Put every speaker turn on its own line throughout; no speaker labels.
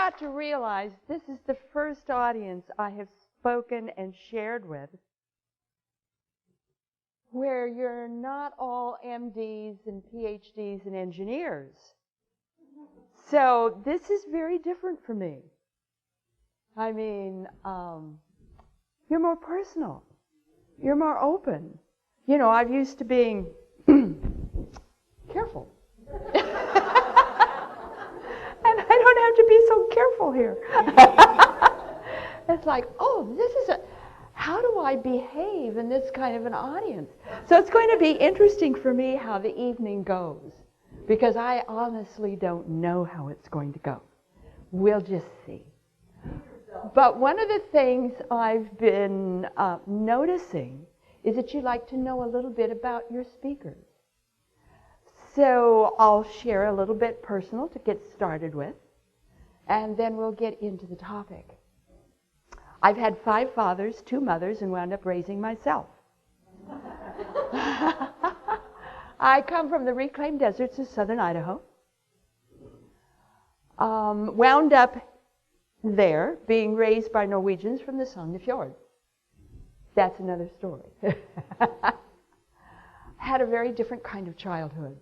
got to realize this is the first audience I have spoken and shared with where you're not all MDs and PhDs and engineers. So this is very different for me. I mean, you're more personal. You're more open. You know, I'm used to being careful. And I don't have to be so careful here. It's like, oh, this is how do I behave in this kind of an audience? So it's going to be interesting for me how the evening goes, because I honestly don't know how it's going to go. We'll just see. But one of the things I've been noticing is that you like to know a little bit about your speakers. So I'll share a little bit personal to get started with, and then we'll get into the topic. I've had 5 fathers, 2 mothers, and wound up raising myself. I come from the reclaimed deserts of southern Idaho. Wound up there being raised by Norwegians from the Sogne Fjord. That's another story. Had a very different kind of childhood.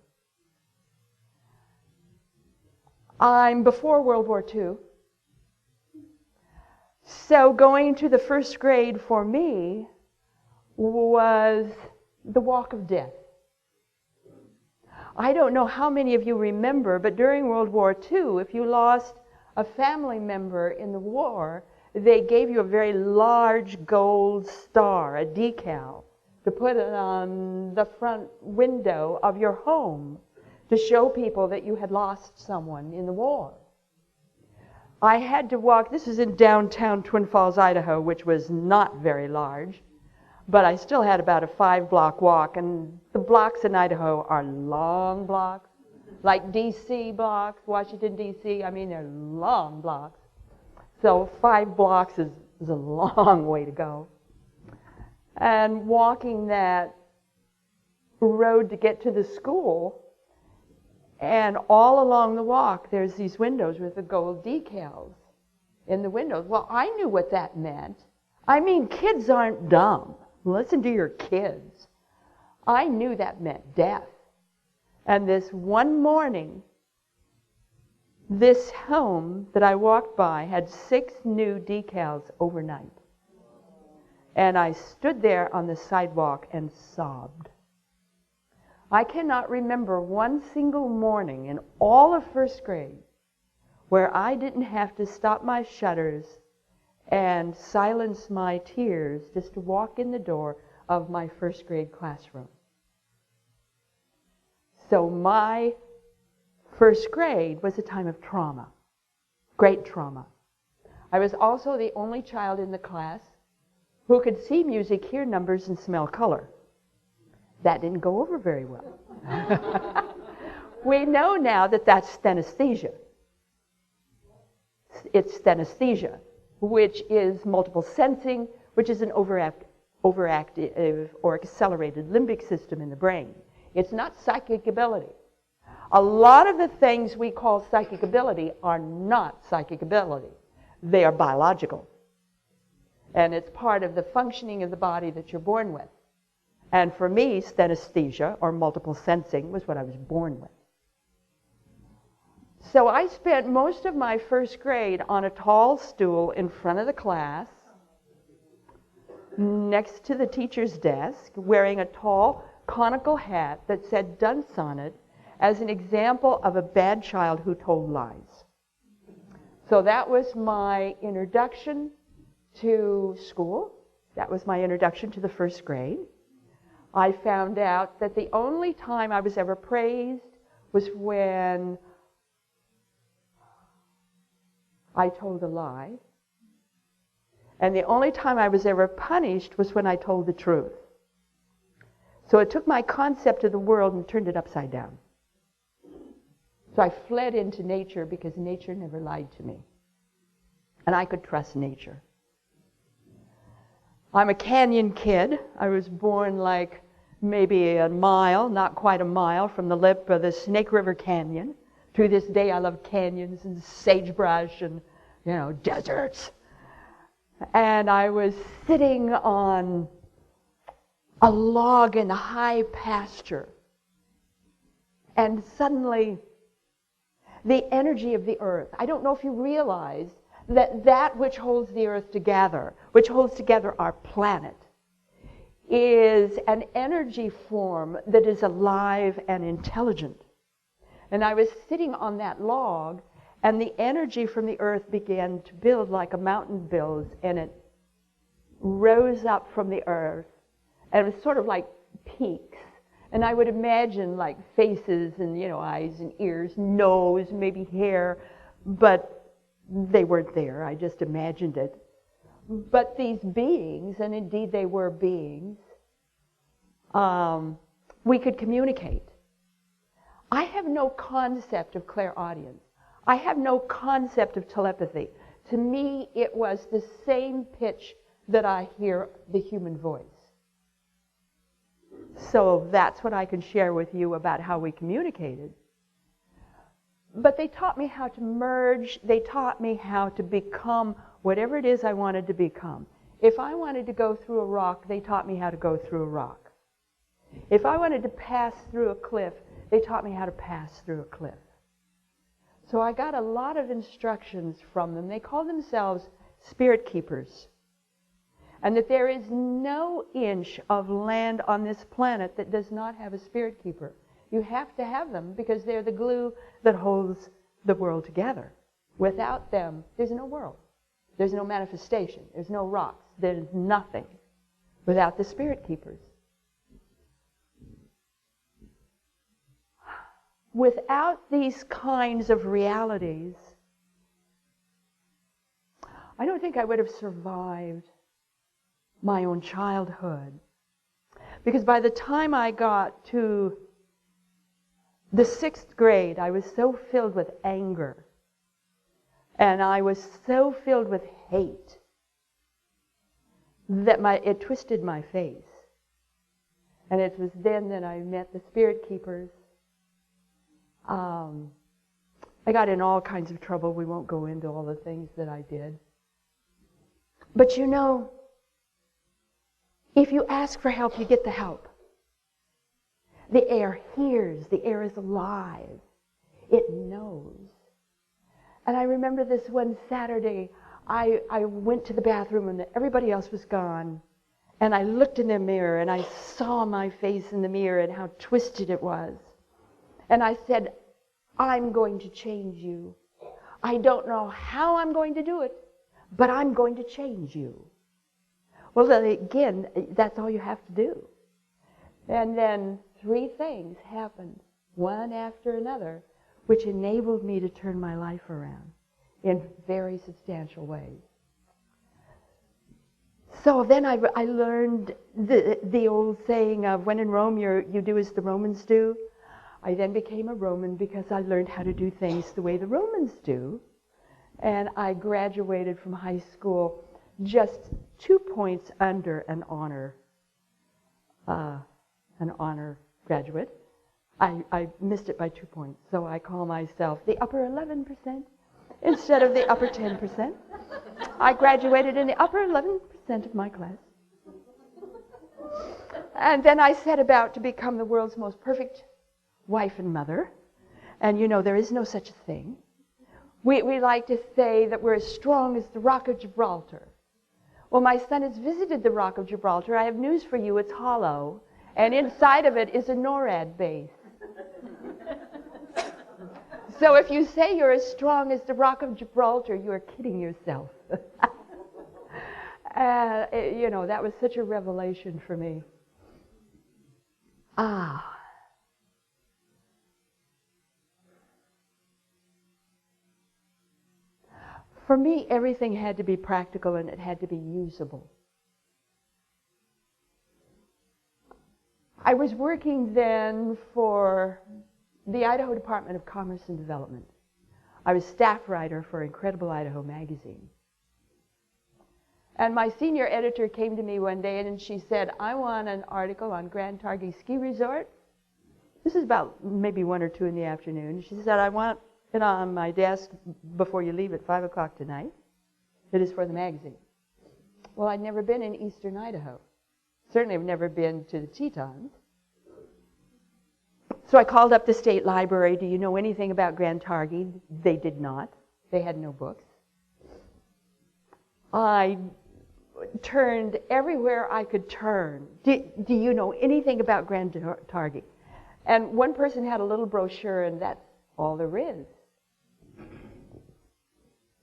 I'm before World War II. So going to the first grade for me was the walk of death. I don't know how many of you remember, but during World War II, if you lost a family member in the war, they gave you a very large gold star, a decal, to put it on the front window of your home to show people that you had lost someone in the war. I had to walk, this is in downtown Twin Falls, Idaho, which was not very large, but I still had about a 5-block walk, and the blocks in Idaho are long blocks, like D.C. blocks, Washington, D.C., I mean, they're long blocks. So 5 blocks is a long way to go. And walking that road to get to the school, and all along the walk, there's these windows with the gold decals in the windows. Well, I knew what that meant. I mean, kids aren't dumb. Listen to your kids. I knew that meant death. And this one morning, this home that I walked by had 6 new decals overnight. And I stood there on the sidewalk and sobbed. I cannot remember one single morning in all of first grade where I didn't have to stop my shutters and silence my tears just to walk in the door of my first grade classroom. So my first grade was a time of trauma, great trauma. I was also the only child in the class who could see music, hear numbers, and smell color. That didn't go over very well. We know now that that's synesthesia. It's synesthesia, which is multiple sensing, which is an overactive or accelerated limbic system in the brain. It's not psychic ability. A lot of the things we call psychic ability are not psychic ability. They are biological. And it's part of the functioning of the body that you're born with. And for me, synesthesia, or multiple sensing, was what I was born with. So I spent most of my first grade on a tall stool in front of the class, next to the teacher's desk, wearing a tall conical hat that said dunce on it as an example of a bad child who told lies. So that was my introduction to school. That was my introduction to the first grade. I found out that the only time I was ever praised was when I told a lie. And the only time I was ever punished was when I told the truth. So it took my concept of the world and turned it upside down. So I fled into nature because nature never lied to me. And I could trust nature. I'm a canyon kid. I was born like maybe a mile, not quite a mile, from the lip of the Snake River Canyon. To this day, I love canyons and sagebrush and deserts. And I was sitting on a log in the high pasture. And suddenly, the energy of the earth, I don't know if you realize that which holds the earth together, which holds together our planet, is an energy form that is alive and intelligent. And I was sitting on that log, and the energy from the earth began to build like a mountain builds, and it rose up from the earth, and it was sort of like peaks. And I would imagine like faces and, eyes and ears, nose, maybe hair, but they weren't there. I just imagined it. But these beings, and indeed they were beings, we could communicate. I have no concept of clairaudience. I have no concept of telepathy. To me, it was the same pitch that I hear the human voice. So that's what I can share with you about how we communicated. But they taught me how to merge. They taught me how to become whatever it is I wanted to become. If I wanted to go through a rock, they taught me how to go through a rock. If I wanted to pass through a cliff, they taught me how to pass through a cliff. So I got a lot of instructions from them. They call themselves spirit keepers. And that there is no inch of land on this planet that does not have a spirit keeper. You have to have them because they're the glue that holds the world together. Without them, there's no world. There's no manifestation. There's no rocks. There's nothing without the spirit keepers. Without these kinds of realities, I don't think I would have survived my own childhood. Because by the time I got to the 6th grade, I was so filled with anger. And I was so filled with hate that it twisted my face. And it was then that I met the spirit keepers. I got in all kinds of trouble. We won't go into all the things that I did. But if you ask for help, you get the help. The air hears. The air is alive. It knows. And I remember this one Saturday, I went to the bathroom and everybody else was gone. And I looked in the mirror and I saw my face in the mirror and how twisted it was. And I said, I'm going to change you. I don't know how I'm going to do it, but I'm going to change you. Well, then again, that's all you have to do. And then 3 things happened, one after another, which enabled me to turn my life around in very substantial ways. So then I learned the old saying of when in Rome, you do as the Romans do. I then became a Roman because I learned how to do things the way the Romans do. And I graduated from high school just 2 points under an honor graduate. I missed it by 2 points, so I call myself the upper 11% instead of the upper 10%. I graduated in the upper 11% of my class. And then I set about to become the world's most perfect wife and mother. And there is no such a thing. We like to say that we're as strong as the Rock of Gibraltar. Well, my son has visited the Rock of Gibraltar. I have news for you. It's hollow. And inside of it is a NORAD base. So if you say you're as strong as the Rock of Gibraltar, you are kidding yourself. That was such a revelation for me. For me, everything had to be practical and it had to be usable. I was working then for the Idaho Department of Commerce and Development. I was staff writer for Incredible Idaho magazine. And my senior editor came to me one day and she said, I want an article on Grand Targhee Ski Resort. This is about maybe 1 or 2 in the afternoon. She said, I want it on my desk before you leave at 5 o'clock tonight. It is for the magazine. Well, I'd never been in eastern Idaho. Certainly I've never been to the Tetons. So I called up the state library. Do you know anything about Grand Targhee? They did not. They had no books. I turned everywhere I could turn. Do you know anything about Grand Targhee? And one person had a little brochure, and that's all there is.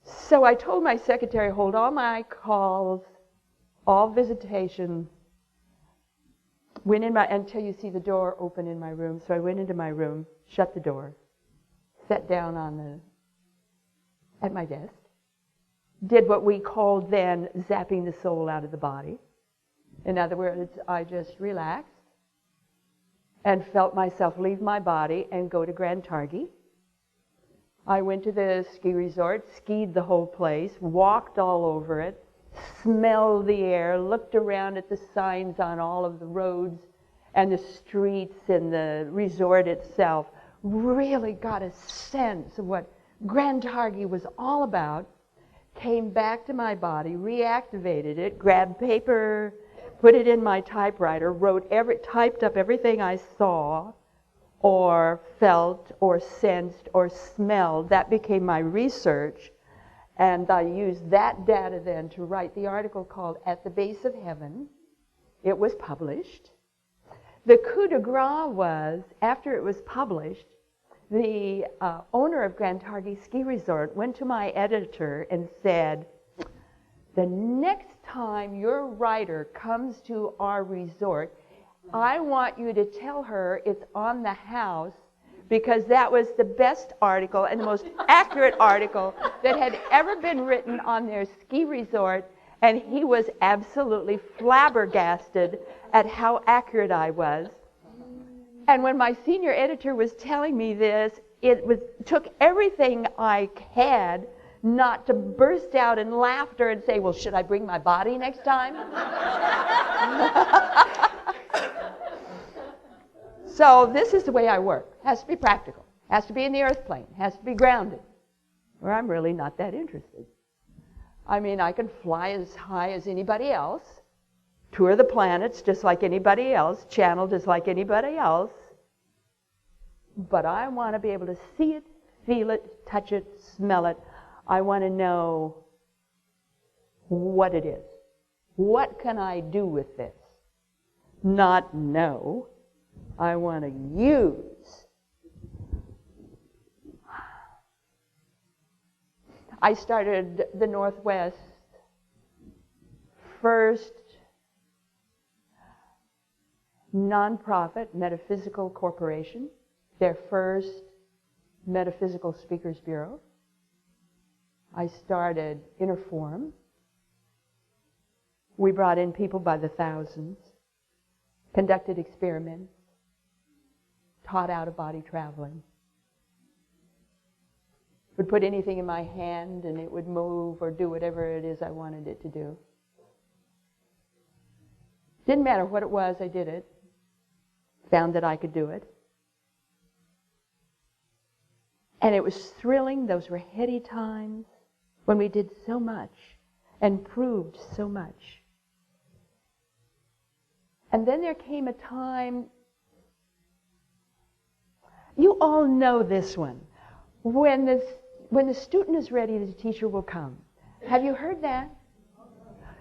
So I told my secretary, hold all my calls, all visitations, went in until you see the door open in my room. So I went into my room, shut the door, sat down at my desk, did what we called then zapping the soul out of the body. In other words, I just relaxed and felt myself leave my body and go to Grand Targhee. I went to the ski resort, skied the whole place, walked all over it, smelled the air, looked around at the signs on all of the roads and the streets and the resort itself, really got a sense of what Grand Targhee was all about, came back to my body, reactivated it, grabbed paper, put it in my typewriter, typed up everything I saw or felt or sensed or smelled. That became my research. And I used that data then to write the article called At the Base of Heaven. It was published. The coup de grace was, after it was published, the owner of Grand Targhee Ski Resort went to my editor and said, the next time your writer comes to our resort, I want you to tell her it's on the house, because that was the best article and the most accurate article that had ever been written on their ski resort, and he was absolutely flabbergasted at how accurate I was. And when my senior editor was telling me this, took everything I had not to burst out in laughter and say, well, should I bring my body next time? So this is the way I work. Has to be practical. Has to be in the earth plane. Has to be grounded. Where I'm really not that interested. I mean, I can fly as high as anybody else, tour the planets just like anybody else, channel just like anybody else, but I want to be able to see it, feel it, touch it, smell it. I want to know what it is. What can I do with this? Not know. I want to use. I started the Northwest first nonprofit metaphysical corporation, their first metaphysical speakers bureau. I started Inner Forum. We brought in people by the thousands, conducted experiments, taught out-of-body traveling. Would put anything in my hand and it would move or do whatever it is I wanted it to do. Didn't matter what it was, I did it. Found that I could do it. And it was thrilling. Those were heady times when we did so much and proved so much. And then there came a time, you all know this one, when the student is ready, the teacher will come. Have you heard that?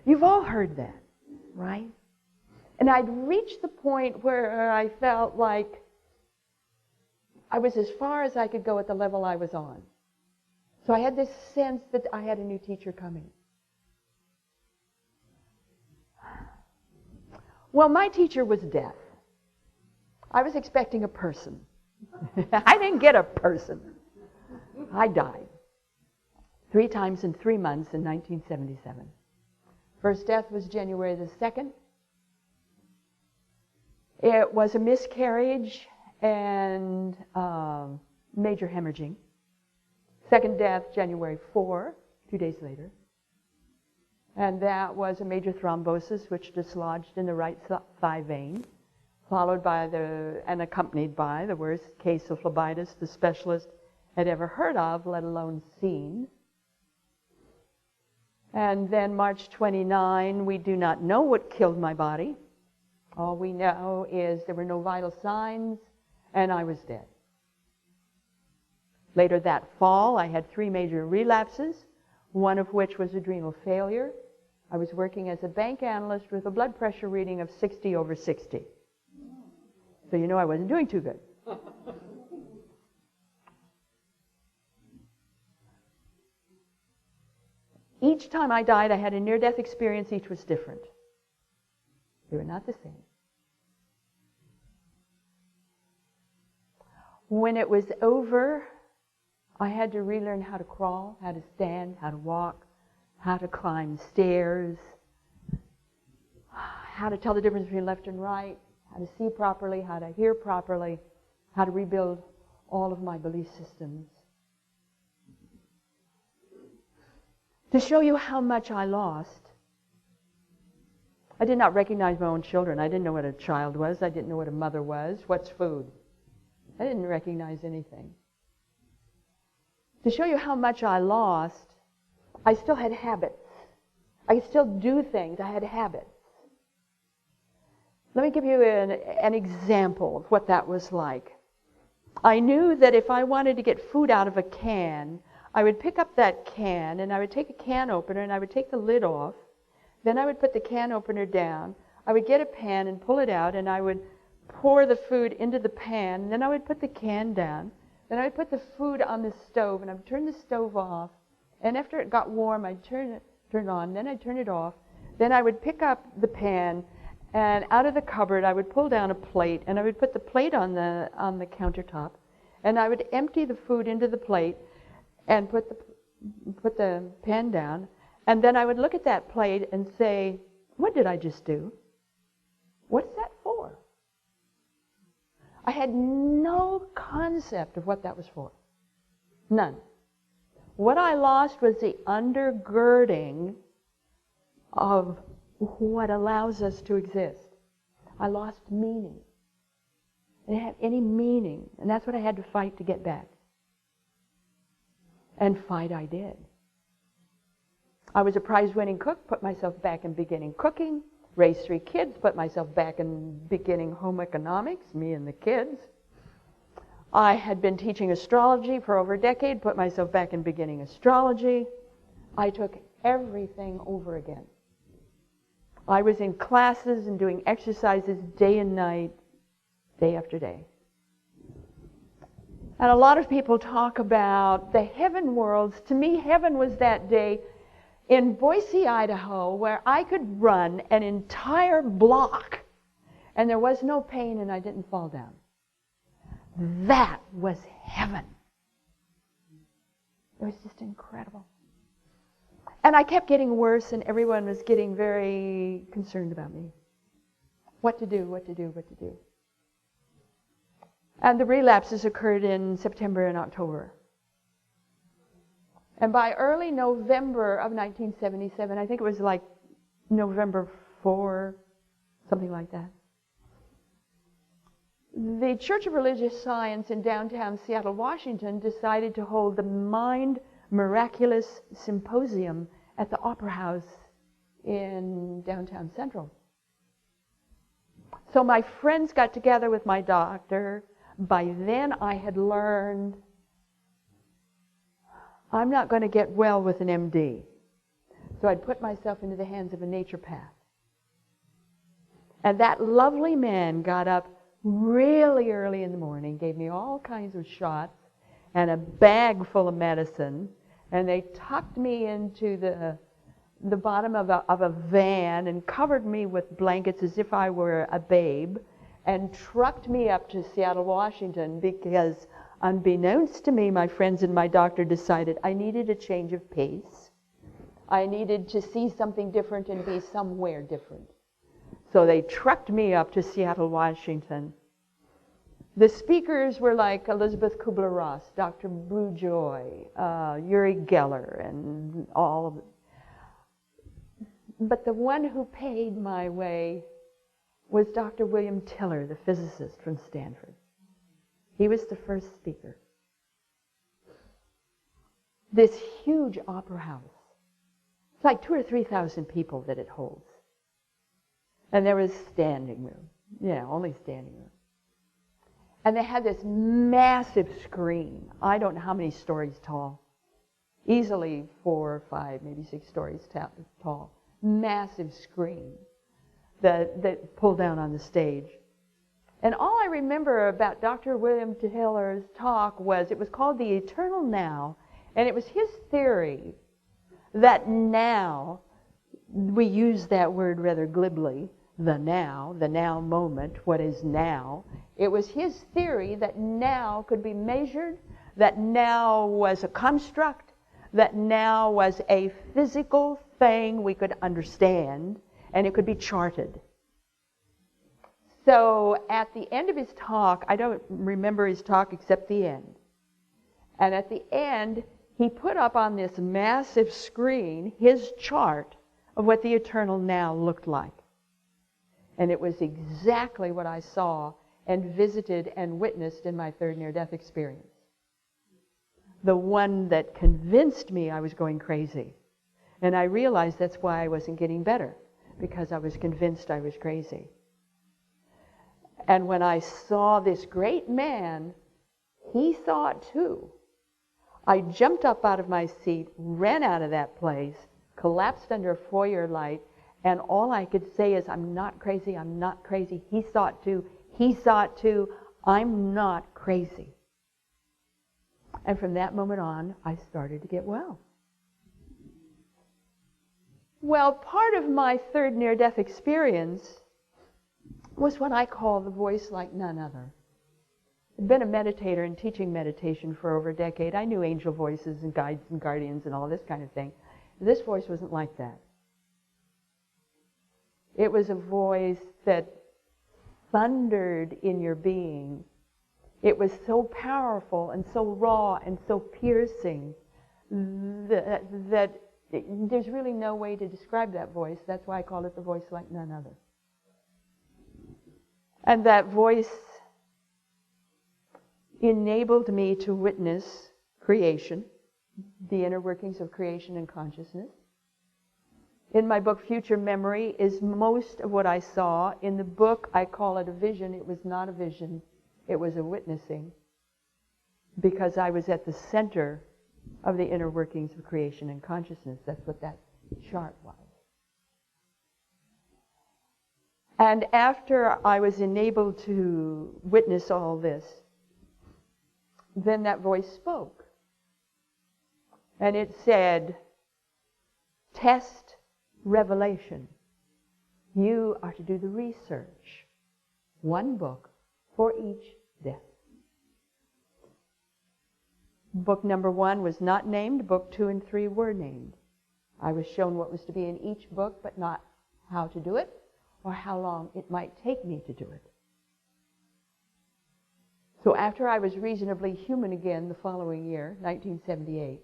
You've all heard that, right? And I'd reached the point where I felt like I was as far as I could go at the level I was on. So I had this sense that I had a new teacher coming. Well, my teacher was deaf. I was expecting a person. I didn't get a person. I died 3 times in 3 months in 1977. First death was January the 2nd. It was a miscarriage and major hemorrhaging. Second death, January 4, 2 days later. And that was a major thrombosis which dislodged in the right thigh vein, followed by and accompanied by the worst case of phlebitis the specialist had ever heard of, let alone seen. And then March 29, we do not know what killed my body. All we know is there were no vital signs, and I was dead. Later that fall, I had 3 major relapses, one of which was adrenal failure. I was working as a bank analyst with a blood pressure reading of 60/60. So you know I wasn't doing too good. Each time I died, I had a near-death experience. Each was different. They were not the same. When it was over, I had to relearn how to crawl, how to stand, how to walk, how to climb stairs, how to tell the difference between left and right, how to see properly, how to hear properly, how to rebuild all of my belief systems. To show you how much I lost, I did not recognize my own children. I didn't know what a child was. I didn't know what a mother was. What's food? I didn't recognize anything. To show you how much I lost, I still had habits. I could still do things. I had habits. Let me give you an example of what that was like. I knew that if I wanted to get food out of a can, I would pick up that can and I would take a can opener and I would take the lid off. Then I would put the can opener down. I would get a pan and pull it out and I would pour the food into the pan. Then I would put the can down. Then I would put the food on the stove and I would turn the stove off. And after it got warm, I'd turn it on. Then I'd turn it off. Then I would pick up the pan and out of the cupboard I would pull down a plate and I would put the plate on the countertop. And I would empty the food into the plate and put the pan down, and then I would look at that plate and say, what did I just do? What's that for? I had no concept of what that was for. None. What I lost was the undergirding of what allows us to exist. I lost meaning. I didn't have any meaning, and that's what I had to fight to get back. And fight I did. I was a prize-winning cook, put myself back in beginning cooking, raised 3 kids, put myself back in beginning home economics, me and the kids. I had been teaching astrology for over a decade, put myself back in beginning astrology. I took everything over again. I was in classes and doing exercises day and night, day after day. And a lot of people talk about the heaven worlds. To me, heaven was that day in Boise, Idaho, where I could run an entire block and there was no pain and I didn't fall down. That was heaven. It was just incredible. And I kept getting worse and everyone was getting very concerned about me. What to do, what to do, what to do. And the relapses occurred in September and October. And by early November of 1977, I think it was like November 4, something like that, the Church of Religious Science in downtown Seattle, Washington, decided to hold the Mind Miraculous Symposium at the Opera House in downtown Central. So my friends got together with my doctor. By then I had learned I'm not going to get well with an MD. So I'd put myself into the hands of a naturopath. And that lovely man got up really early in the morning, gave me all kinds of shots and a bag full of medicine, and they tucked me into the bottom of a van and covered me with blankets as if I were a babe and trucked me up to Seattle, Washington, because unbeknownst to me, my friends and my doctor decided I needed a change of pace. I needed to see something different and be somewhere different. So they trucked me up to Seattle, Washington. The speakers were like Elizabeth Kubler-Ross, Dr. Blue Joy, Uri Geller, and all of it. But the one who paid my way was Dr. William Tiller, the physicist from Stanford. He was the first speaker. This huge opera house, It's like 2,000 or 3,000 people that it holds. And there was standing room. Yeah, only standing room. And they had this massive screen. I don't know how many stories tall. Easily 4 or 5, maybe 6 stories tall. Massive screen that pulled down on the stage. And all I remember about Dr. William Taylor's talk was, it was called The Eternal Now, and it was his theory that now, we use that word rather glibly, the now moment, what is now. It was his theory that now could be measured, that now was a construct, that now was a physical thing we could understand, and it could be charted. So at the end of his talk, I don't remember his talk except the end. And at the end, he put up on this massive screen his chart of what the eternal now looked like. And it was exactly what I saw and visited and witnessed in my third near-death experience. The one that convinced me I was going crazy. And I realized that's why I wasn't getting better, because I was convinced I was crazy. And when I saw this great man, he saw it too. I jumped up out of my seat, ran out of that place, collapsed under a foyer light, and all I could say is, I'm not crazy, I'm not crazy. He saw it too, he saw it too, I'm not crazy. And from that moment on, I started to get well. Well, part of my third near-death experience was what I call the voice like none other. I'd been a meditator and teaching meditation for over a decade. I knew angel voices and guides and guardians and all this kind of thing. This voice wasn't like that. It was a voice that thundered in your being. It was so powerful and so raw and so piercing that there's really no way to describe that voice. That's why I call it the voice like none other. And that voice enabled me to witness creation, the inner workings of creation and consciousness. In my book, Future Memory, is most of what I saw. In the book, I call it a vision. It was not a vision. It was a witnessing, because I was at the center of the inner workings of creation and consciousness. That's what that chart was. And after I was enabled to witness all this, then that voice spoke. And it said, test revelation. You are to do the research. One book for each death. Book number 1 was not named. Book 2 and 3 were named. I was shown what was to be in each book, but not how to do it or how long it might take me to do it. So after I was reasonably human again the following year, 1978,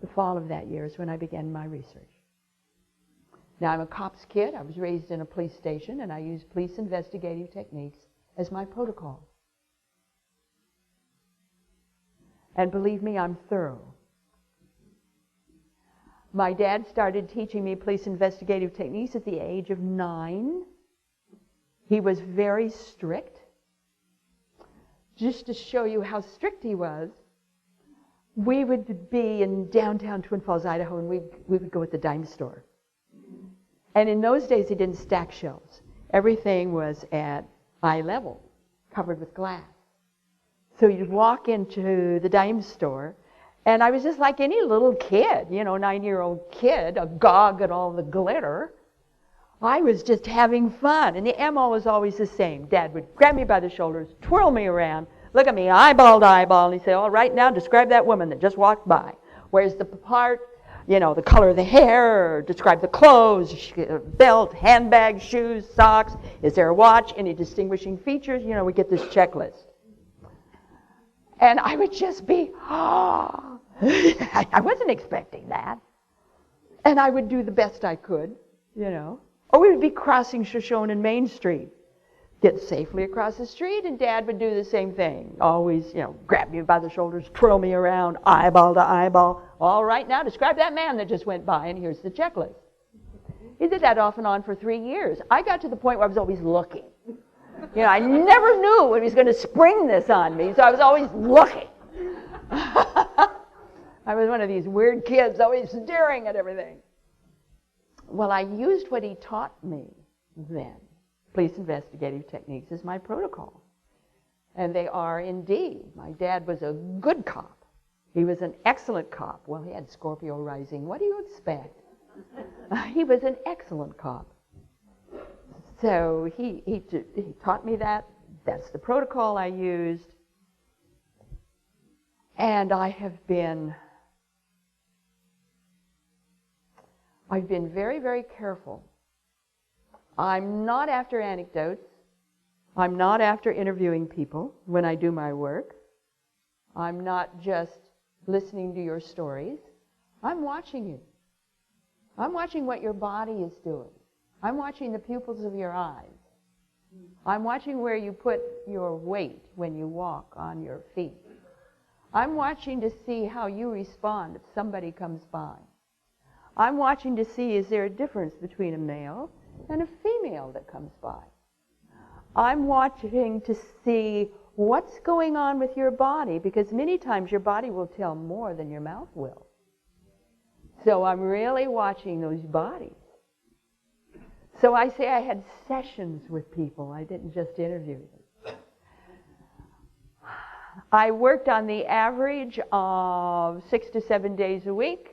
the fall of that year is when I began my research. Now, I'm a cop's kid. I was raised in a police station, and I use police investigative techniques as my protocol. And believe me, I'm thorough. My dad started teaching me police investigative techniques at the age of 9. He was very strict. Just to show you how strict he was, we would be in downtown Twin Falls, Idaho, and we would go at the dime store. And in those days, he didn't stack shelves. Everything was at eye level, covered with glass. So you'd walk into the dime store, and I was just like any little kid, 9-year-old kid, agog at all the glitter. I was just having fun, and the MO was always the same. Dad would grab me by the shoulders, twirl me around, look at me eyeball to eyeball, and he'd say, all right, now describe that woman that just walked by. Where's the part? The color of the hair, or describe the clothes, belt, handbag, shoes, socks. Is there a watch? Any distinguishing features? We get this checklist. And I would just be, I wasn't expecting that. And I would do the best I could, Or we would be crossing Shoshone and Main Street. get safely across the street, and Dad would do the same thing. Always, grab me by the shoulders, twirl me around, eyeball to eyeball. All right, now describe that man that just went by, and here's the checklist. He did that off and on for 3 years. I got to the point where I was always looking. I never knew when he was going to spring this on me, so I was always looking. I was one of these weird kids, always staring at everything. Well, I used what he taught me then. Police investigative techniques is my protocol. And they are indeed. My dad was a good cop. He was an excellent cop. Well, he had Scorpio rising. What do you expect? He was an excellent cop. So he taught me that. That's the protocol I used. And I've been very, very careful. I'm not after anecdotes. I'm not after interviewing people when I do my work. I'm not just listening to your stories. I'm watching you. I'm watching what your body is doing. I'm watching the pupils of your eyes. I'm watching where you put your weight when you walk on your feet. I'm watching to see how you respond if somebody comes by. I'm watching to see, is there a difference between a male and a female that comes by? I'm watching to see what's going on with your body, because many times your body will tell more than your mouth will. So I'm really watching those bodies. So I say I had sessions with people. I didn't just interview them. I worked on the average of 6 to 7 days a week,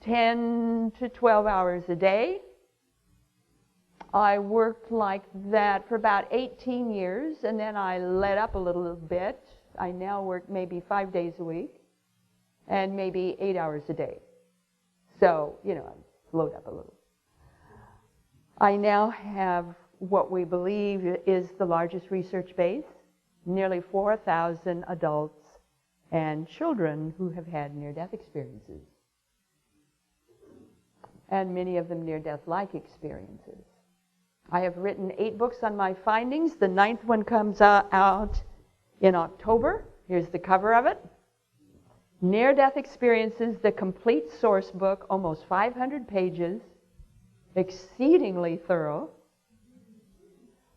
10 to 12 hours a day. I worked like that for about 18 years, and then I let up a little bit. I now work maybe 5 days a week and maybe 8 hours a day. So, I slowed up a little. I now have what we believe is the largest research base, nearly 4,000 adults and children who have had near-death experiences, and many of them near-death-like experiences. I have written 8 books on my findings. The 9th one comes out in October. Here's the cover of it. Near-Death Experiences, the complete source book, almost 500 pages, exceedingly thorough,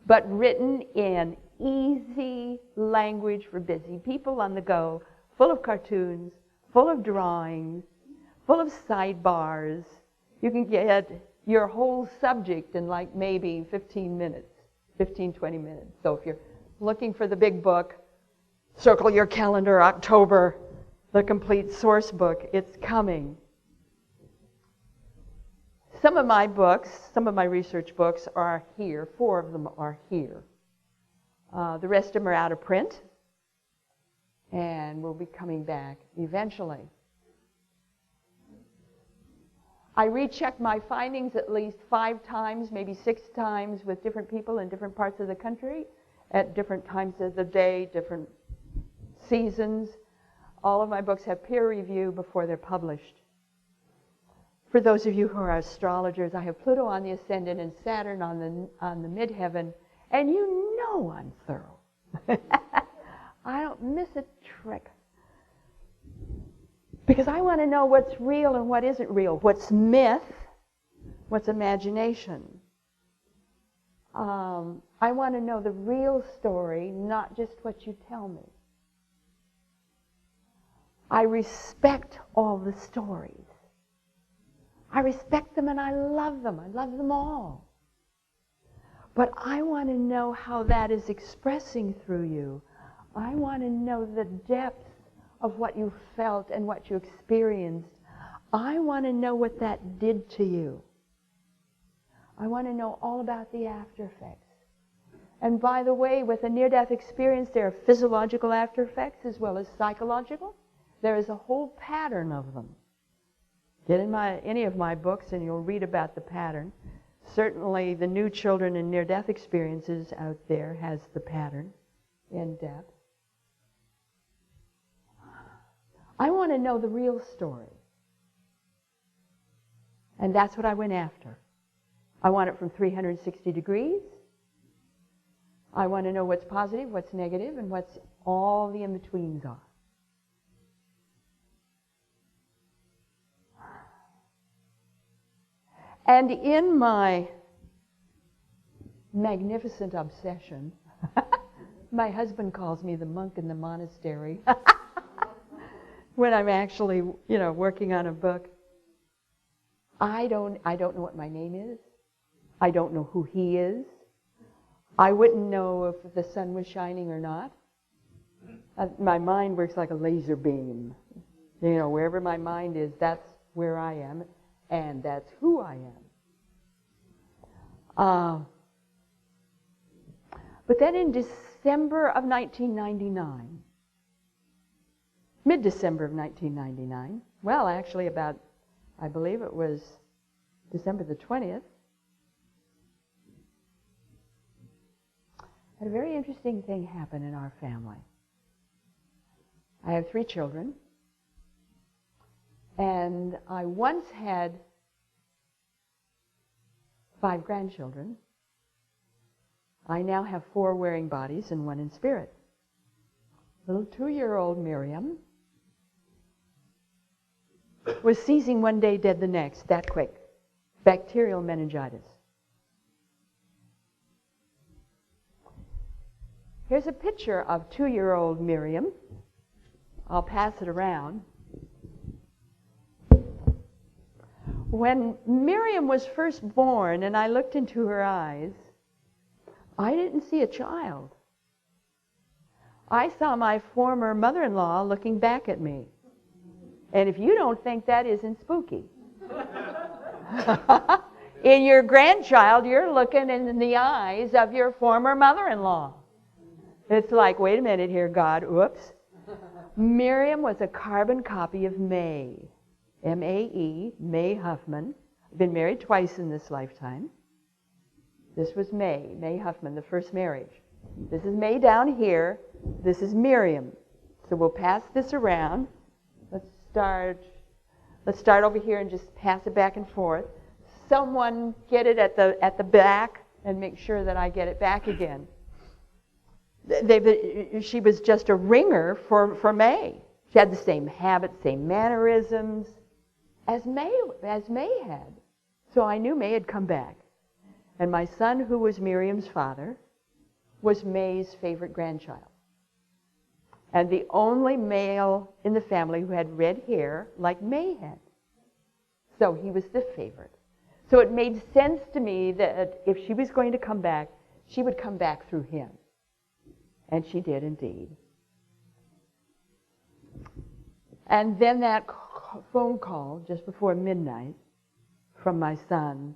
but written in easy language for busy people on the go, full of cartoons, full of drawings, full of sidebars. You can get your whole subject in like maybe 15 minutes, 15, 20 minutes. So if you're looking for the big book, circle your calendar, October, the complete source book, it's coming. Some of my books, some of my research books are here. 4 of them are here. The rest of them are out of print and will be coming back eventually. I recheck my findings at least 5 times, maybe 6 times with different people in different parts of the country at different times of the day, different seasons. All of my books have peer review before they're published. For those of you who are astrologers, I have Pluto on the ascendant and Saturn on the midheaven, and you know I'm thorough. I don't miss a trick. Because I want to know what's real and what isn't real, what's myth, what's imagination. I want to know the real story, not just what you tell me. I respect all the stories. I respect them and I love them. I love them all. But I want to know how that is expressing through you. I want to know the depth of what you felt and what you experienced. I want to know what that did to you. I want to know all about the after effects. And by the way, with a near-death experience, there are physiological after effects as well as psychological. There is a whole pattern of them. Get in any of my books and you'll read about the pattern. Certainly the New Children in Near-Death Experiences out there has the pattern in depth. I want to know the real story. And that's what I went after. I want it from 360 degrees. I want to know what's positive, what's negative, and what's all the in-betweens are. And in my magnificent obsession, my husband calls me the monk in the monastery when I'm actually, working on a book. I don't know what my name is. I don't know who he is. I wouldn't know if the sun was shining or not. My mind works like a laser beam. Wherever my mind is, that's where I am, and that's who I am. But then in December of 1999, mid-December of 1999, well, actually about, I believe it was December the 20th, had a very interesting thing happen in our family. I have 3 children, and I once had 5 grandchildren. I now have 4 wearing bodies and 1 in spirit. Little 2-year-old Miriam was seizing one day, dead the next, that quick. Bacterial meningitis. Here's a picture of 2-year-old Miriam. I'll pass it around. When Miriam was first born and I looked into her eyes, I didn't see a child. I saw my former mother-in-law looking back at me. And if you don't think that isn't spooky, in your grandchild, you're looking in the eyes of your former mother-in-law. It's like, wait a minute here, God, whoops. Miriam was a carbon copy of May, M-A-E, May Huffman. I've been married twice in this lifetime. This was May Huffman, the first marriage. This is May down here. This is Miriam. So we'll pass this around. Let's start over here and just pass it back and forth. Someone get it at the back and make sure that I get it back again. She was just a ringer for May. She had the same habits, same mannerisms as May had. So I knew May had come back. And my son, who was Miriam's father, was May's favorite grandchild. And the only male in the family who had red hair like May had. So he was the favorite. So it made sense to me that if she was going to come back, she would come back through him. And she did indeed. And then that phone call just before midnight from my son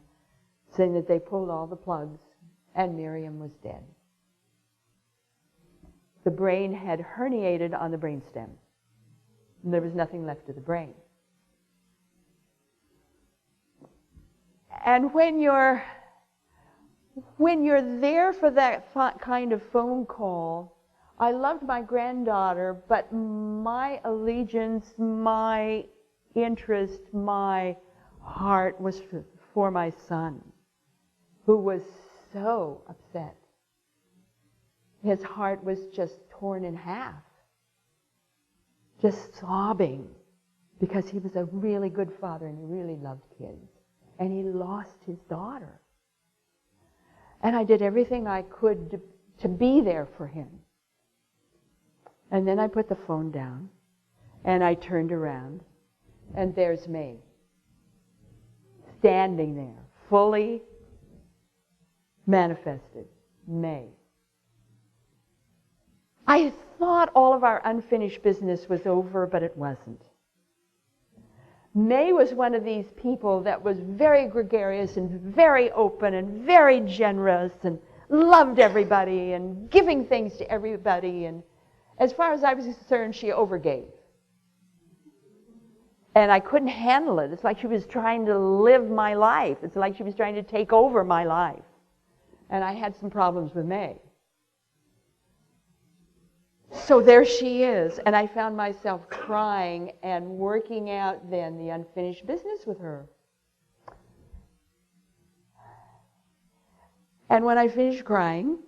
saying that they pulled all the plugs and Miriam was dead. The brain had herniated on the brainstem. And there was nothing left of the brain. And when you're there for that kind of phone call, I loved my granddaughter, but my allegiance, my interest, my heart was for my son, who was so upset. His heart was just torn in half, just sobbing, because he was a really good father and he really loved kids. And he lost his daughter. And I did everything I could to be there for him. And then I put the phone down, and I turned around, and there's May, standing there, fully manifested, May. I thought all of our unfinished business was over, but it wasn't. May was one of these people that was very gregarious and very open and very generous and loved everybody and giving things to everybody. And as far as I was concerned, she overgave. And I couldn't handle it. It's like she was trying to live my life. It's like she was trying to take over my life. And I had some problems with May. So there she is, and I found myself crying and working out then the unfinished business with her. And when I finished crying,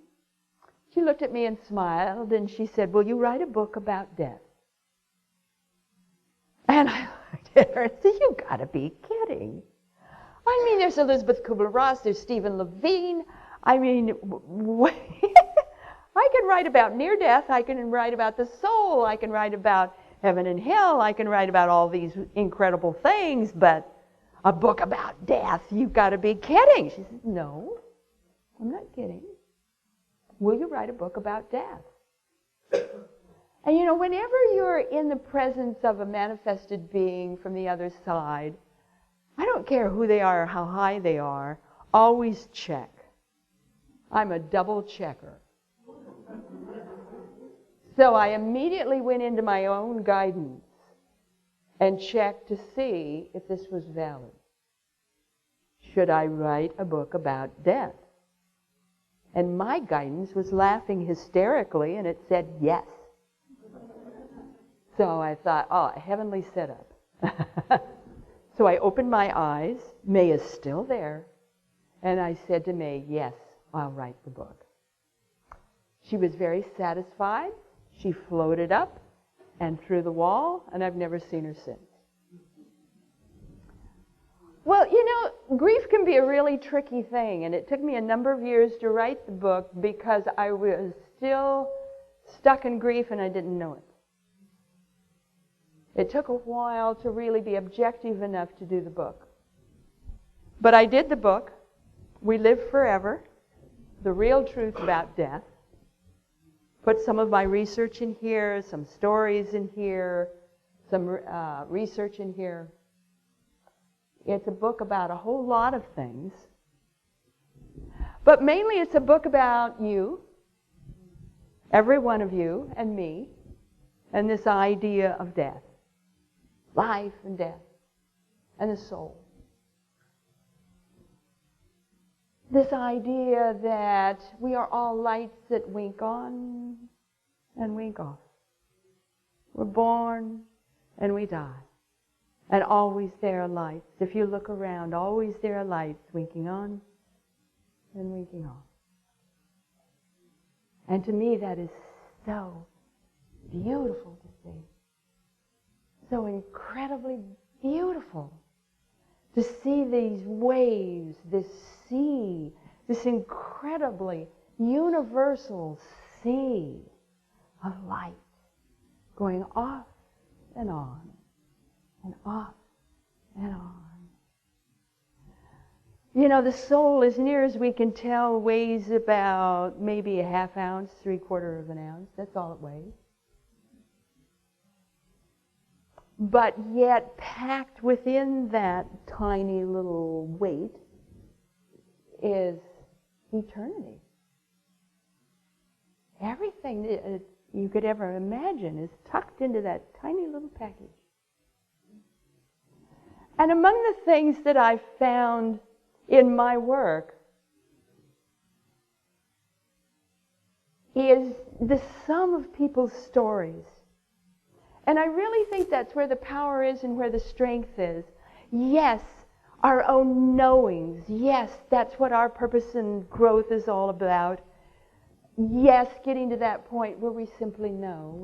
She looked at me and smiled, and she said, will you write a book about death? And I looked at her and said, you gotta be kidding. I mean, there's Elizabeth Kubler-Ross, there's Stephen Levine. I mean, I can write about near death, I can write about the soul, I can write about heaven and hell, I can write about all these incredible things, but a book about death, you've got to be kidding. She said, no, I'm not kidding. Will you write a book about death? And you know, whenever you're in the presence of a manifested being from the other side, I don't care who they are or how high they are, always check. I'm a double checker. So I immediately went into my own guidance and checked to see if this was valid. Should I write a book about death? And my guidance was laughing hysterically, and it said yes. So I thought, oh, a heavenly setup. So I opened my eyes. May is still there. And I said to May, yes, I'll write the book. She was very satisfied. She floated up and through the wall, and I've never seen her since. Well, you know, grief can be a really tricky thing, and it took me a number of years to write the book because I was still stuck in grief and I didn't know it. It took a while to really be objective enough to do the book. But I did the book, We Live Forever, The Real Truth About Death. Put some of my research in here, some stories in here, some research in here. It's a book about a whole lot of things. But mainly it's a book about you, every one of you, and me, and this idea of death. Life and death, and the soul. This idea that we are all lights that wink on and wink off. We're born and we die. And always there are lights. If you look around, always there are lights winking on and winking off. And to me that is so beautiful to see. So incredibly beautiful to see these waves, this sea, this incredibly universal sea of light going off and on and off and on. You know, the soul, as near as we can tell, weighs about maybe a half ounce, 3/4 of an ounce. That's all it weighs. But yet packed within that tiny little weight is eternity. Everything that you could ever imagine is tucked into that tiny little package. And among the things that I've found in my work is the sum of people's stories. And I really think that's where the power is and where the strength is. Yes, our own knowings. Yes, that's what our purpose and growth is all about. Yes, getting to that point where we simply know.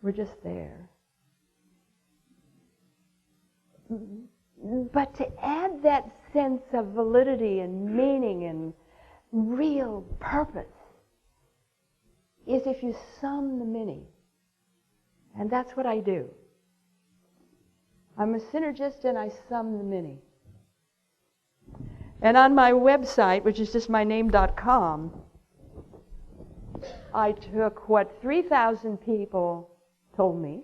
We're just there. But to add that sense of validity and meaning and real purpose is if you sum the many. And that's what I do. I'm a synergist and I sum the many. And on my website, which is just myname.com, I took what 3,000 people told me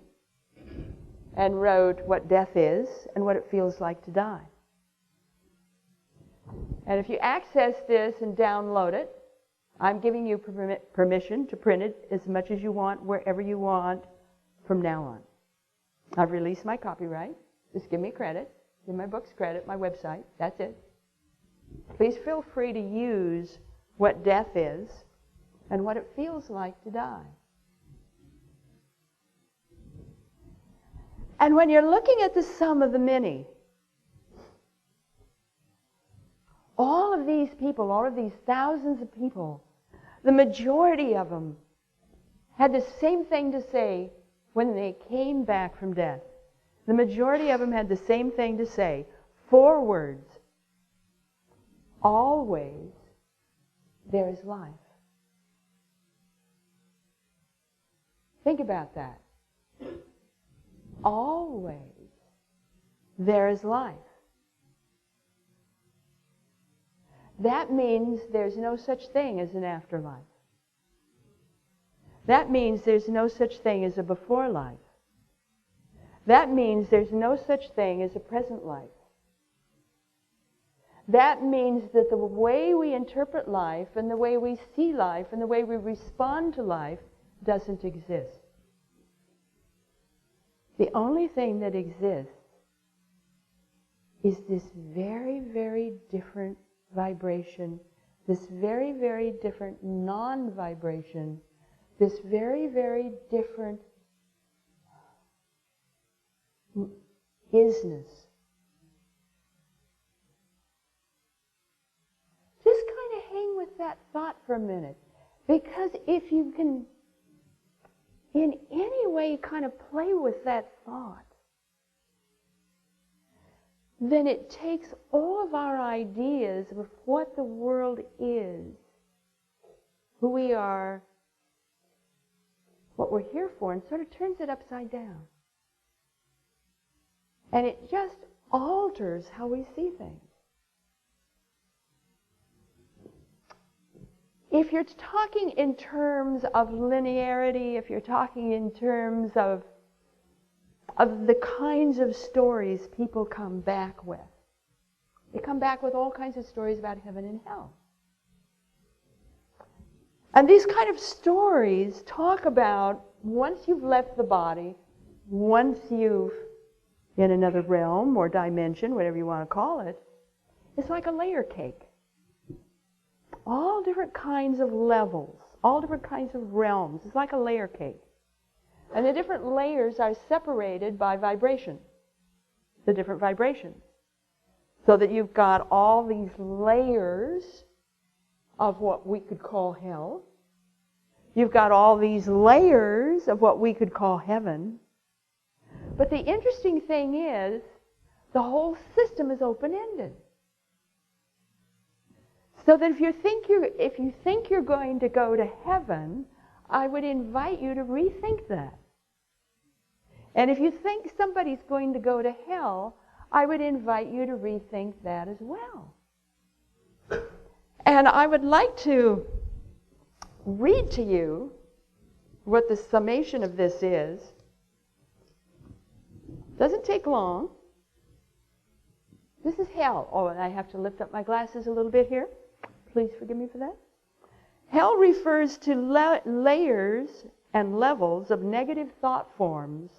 and wrote what death is and what it feels like to die. And if you access this and download it, I'm giving you permission to print it as much as you want, wherever you want, from now on. I've released my copyright. Just give me credit. Give my books credit, my website. That's it. Please feel free to use what death is and what it feels like to die. And when you're looking at the sum of the many, All of these people, all of these thousands of people, the majority of them had the same thing to say when they came back from death. The majority of them had the same thing to say. 4 words. Always there is life. Think about that. Always there is life. That means there's no such thing as an afterlife. That means there's no such thing as a before life. That means there's no such thing as a present life. That means that the way we interpret life and the way we see life and the way we respond to life doesn't exist. The only thing that exists is this very, very different vibration, this very, very different non-vibration, this very, very different isness. Just kind of hang with that thought for a minute, because if you can in any way kind of play with that thought, then it takes all of our ideas of what the world is, who we are, what we're here for, and sort of turns it upside down. And it just alters how we see things. If you're talking in terms of linearity, if you're talking in terms of the kinds of stories people come back with, they come back with all kinds of stories about heaven and hell. And these kind of stories talk about once you've left the body, once you've in another realm or dimension, whatever you want to call it, it's like a layer cake. All different kinds of levels, all different kinds of realms. It's like a layer cake. And the different layers are separated by vibration, the different vibrations. So that you've got all these layers of what we could call hell. You've got all these layers of what we could call heaven. But the interesting thing is, the whole system is open-ended. So that if you think you're going to go to heaven, I would invite you to rethink that. And if you think somebody's going to go to hell, I would invite you to rethink that as well. And I would like to read to you what the summation of this is. Doesn't take long. This is hell. Oh, and I have to lift up my glasses a little bit here. Please forgive me for that. Hell refers to layers and levels of negative thought forms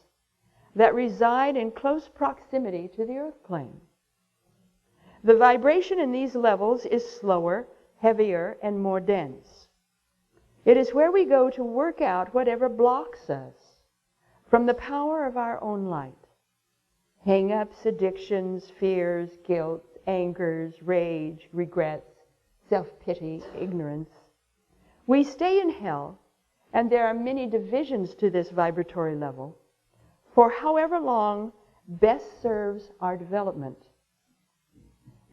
that reside in close proximity to the earth plane. The vibration in these levels is slower, heavier, and more dense. It is where we go to work out whatever blocks us from the power of our own light. Hang-ups, addictions, fears, guilt, angers, rage, regrets, self-pity, ignorance. We stay in hell, and there are many divisions to this vibratory level, for however long best serves our development.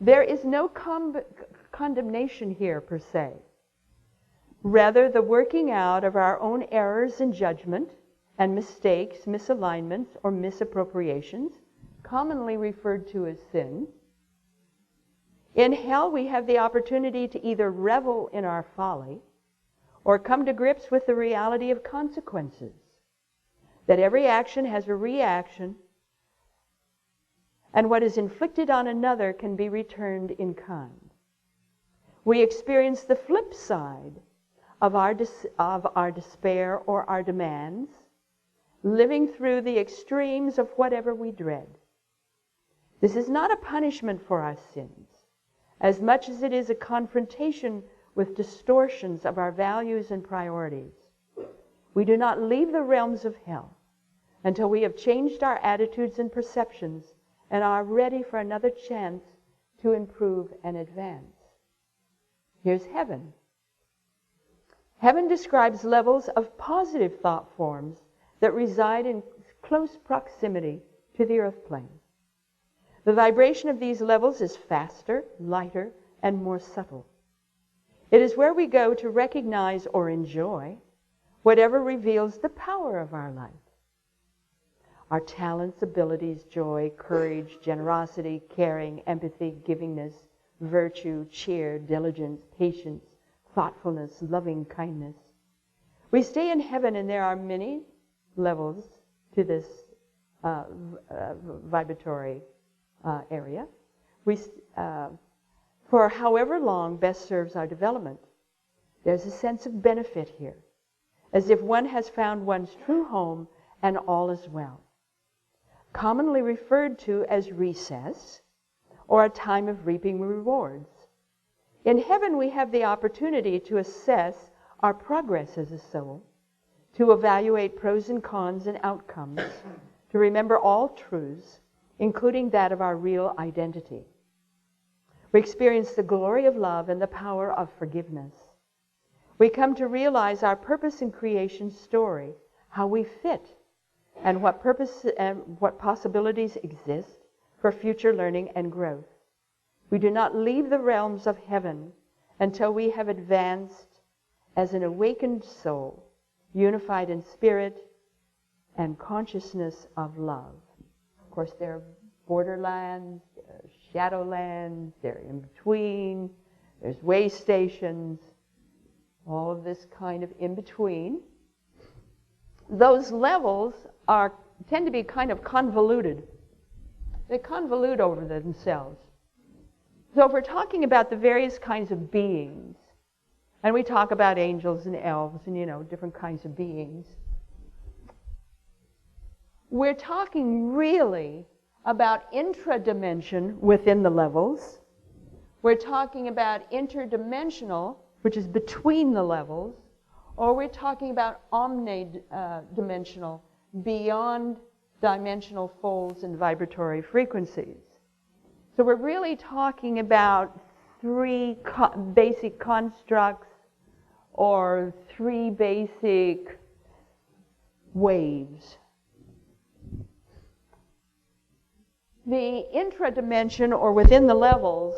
There is no condemnation here per se. Rather, the working out of our own errors in judgment and mistakes, misalignments, or misappropriations, commonly referred to as sin. In hell, we have the opportunity to either revel in our folly or come to grips with the reality of consequences, that every action has a reaction, and what is inflicted on another can be returned in kind. We experience the flip side of our despair or our demands, living through the extremes of whatever we dread. This is not a punishment for our sins, as much as it is a confrontation with distortions of our values and priorities. We do not leave the realms of hell until we have changed our attitudes and perceptions and are ready for another chance to improve and advance. Here's heaven. Heaven describes levels of positive thought forms that reside in close proximity to the earth plane. The vibration of these levels is faster, lighter, and more subtle. It is where we go to recognize or enjoy whatever reveals the power of our life. Our talents, abilities, joy, courage, generosity, caring, empathy, givingness, virtue, cheer, diligence, patience, thoughtfulness, loving kindness. We stay in heaven, and there are many levels to this vibratory area. For however long best serves our development, there's a sense of benefit here, as if one has found one's true home and all is well. Commonly referred to as recess, or a time of reaping rewards. In heaven, we have the opportunity to assess our progress as a soul, to evaluate pros and cons and outcomes, to remember all truths, including that of our real identity. We experience the glory of love and the power of forgiveness. We come to realize our purpose in creation story, how we fit, and what purpose and what possibilities exist for future learning and growth. We do not leave the realms of heaven until we have advanced as an awakened soul, unified in spirit and consciousness of love. Of course, there are borderlands, there are shadowlands, they're in between, there's way stations, all of this kind of in between. Those levels tend to be kind of convoluted. They convolute over themselves. So if we're talking about the various kinds of beings, and we talk about angels and elves and, different kinds of beings, we're talking really about intradimension within the levels. We're talking about interdimensional, which is between the levels, or we're talking about omnidimensional, beyond dimensional folds and vibratory frequencies. So we're really talking about three basic constructs or three basic waves. The intradimension, or within the levels,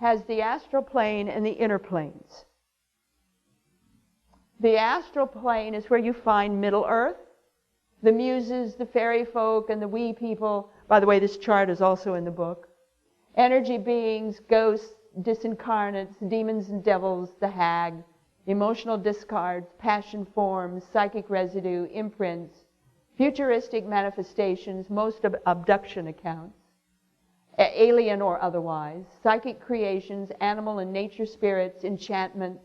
has the astral plane and the inner planes. The astral plane is where you find Middle Earth, the muses, the fairy folk, and the wee people. By the way, this chart is also in the book. Energy beings, ghosts, disincarnates, demons and devils, the hag, emotional discards, passion forms, psychic residue, imprints, futuristic manifestations, most abduction accounts, alien or otherwise, psychic creations, animal and nature spirits, enchantments,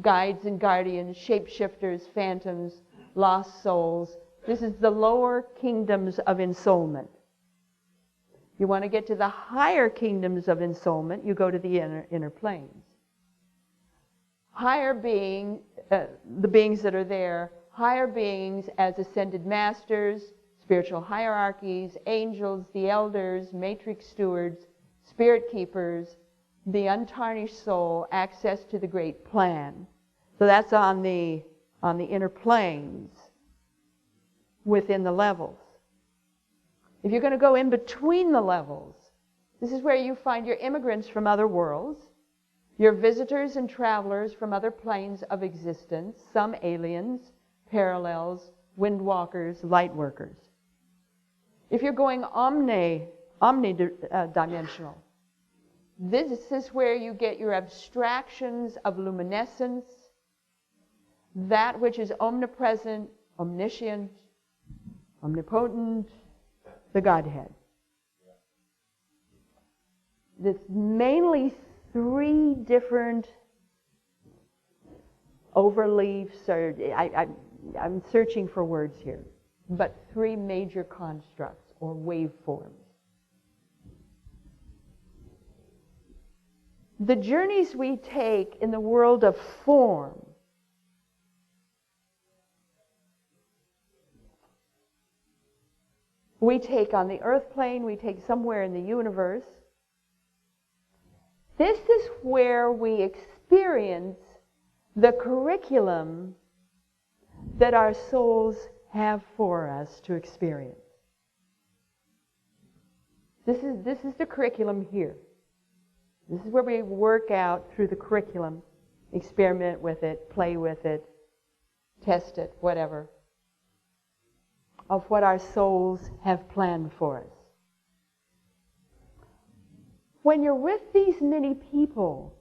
guides and guardians, shapeshifters, phantoms, lost souls. This is the lower kingdoms of ensoulment. You want to get to the higher kingdoms of ensoulment, you go to the inner planes. Higher being, the beings that are there, higher beings as ascended masters, spiritual hierarchies, angels, the elders, matrix stewards, spirit keepers, the untarnished soul, access to the great plan. So that's on the inner planes within the levels. If you're going to go in between the levels, this is where you find your immigrants from other worlds, your visitors and travelers from other planes of existence, some aliens, parallels, windwalkers, light workers. If you're going omnidimensional, this is where you get your abstractions of luminescence, that which is omnipresent, omniscient, omnipotent, the Godhead. It's mainly three different overleafs, or I'm searching for words here, but three major constructs or waveforms. The journeys we take in the world of form we take on the earth plane, we take somewhere in the universe, This is where we experience the curriculum that our souls have for us to experience. This is the curriculum here. This is where we work out through the curriculum, experiment with it, play with it, test it, whatever, of what our souls have planned for us. When you're with these many people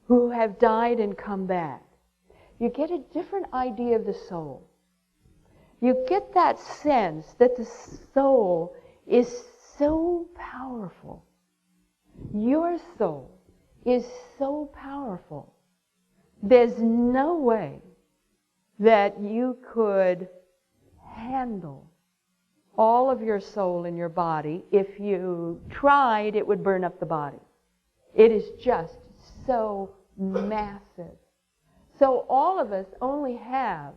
who have died and come back, you get a different idea of the soul. You get that sense that the soul is so powerful. Your soul is so powerful. There's no way that you could handle all of your soul in your body. If you tried, it would burn up the body. It is just so massive. So all of us only have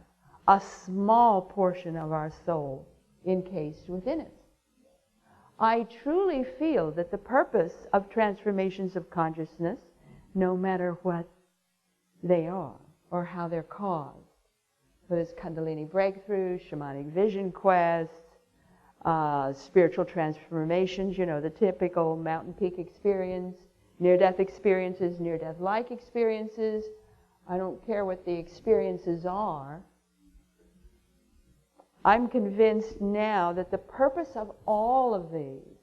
a small portion of our soul encased within us. I truly feel that the purpose of transformations of consciousness, no matter what they are or how they're caused, whether it's Kundalini breakthroughs, shamanic vision quests, spiritual transformations, the typical mountain peak experience, near-death experiences, near-death-like experiences. I don't care what the experiences are. I'm convinced now that the purpose of all of these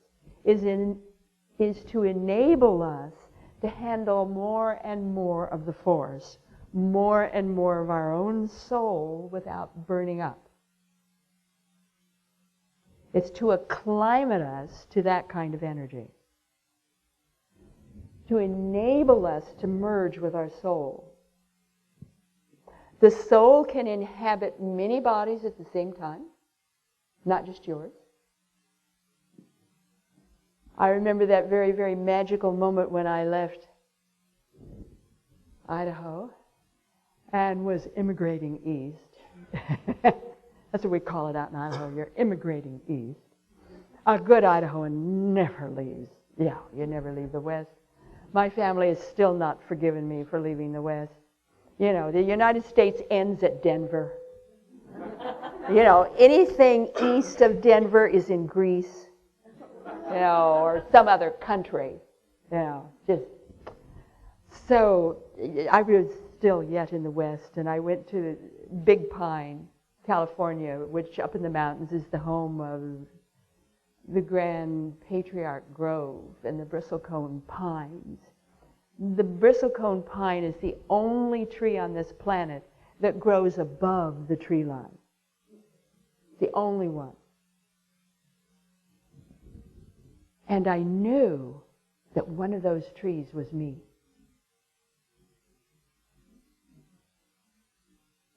is to enable us to handle more and more of the force, more and more of our own soul without burning up. It's to acclimate us to that kind of energy, to enable us to merge with our soul. The soul can inhabit many bodies at the same time, not just yours. I remember that very, very magical moment when I left Idaho and was immigrating east. That's what we call it out in Idaho. You're immigrating east. A good Idahoan never leaves. Yeah, you never leave the West. My family has still not forgiven me for leaving the West. The United States ends at Denver. Anything east of Denver is in Greece, or some other country, just. So I was still yet in the West, and I went to Big Pine, California, which up in the mountains is the home of the Grand Patriarch Grove and the bristlecone pines. The bristlecone pine is the only tree on this planet that grows above the tree line. The only one. And I knew that one of those trees was me.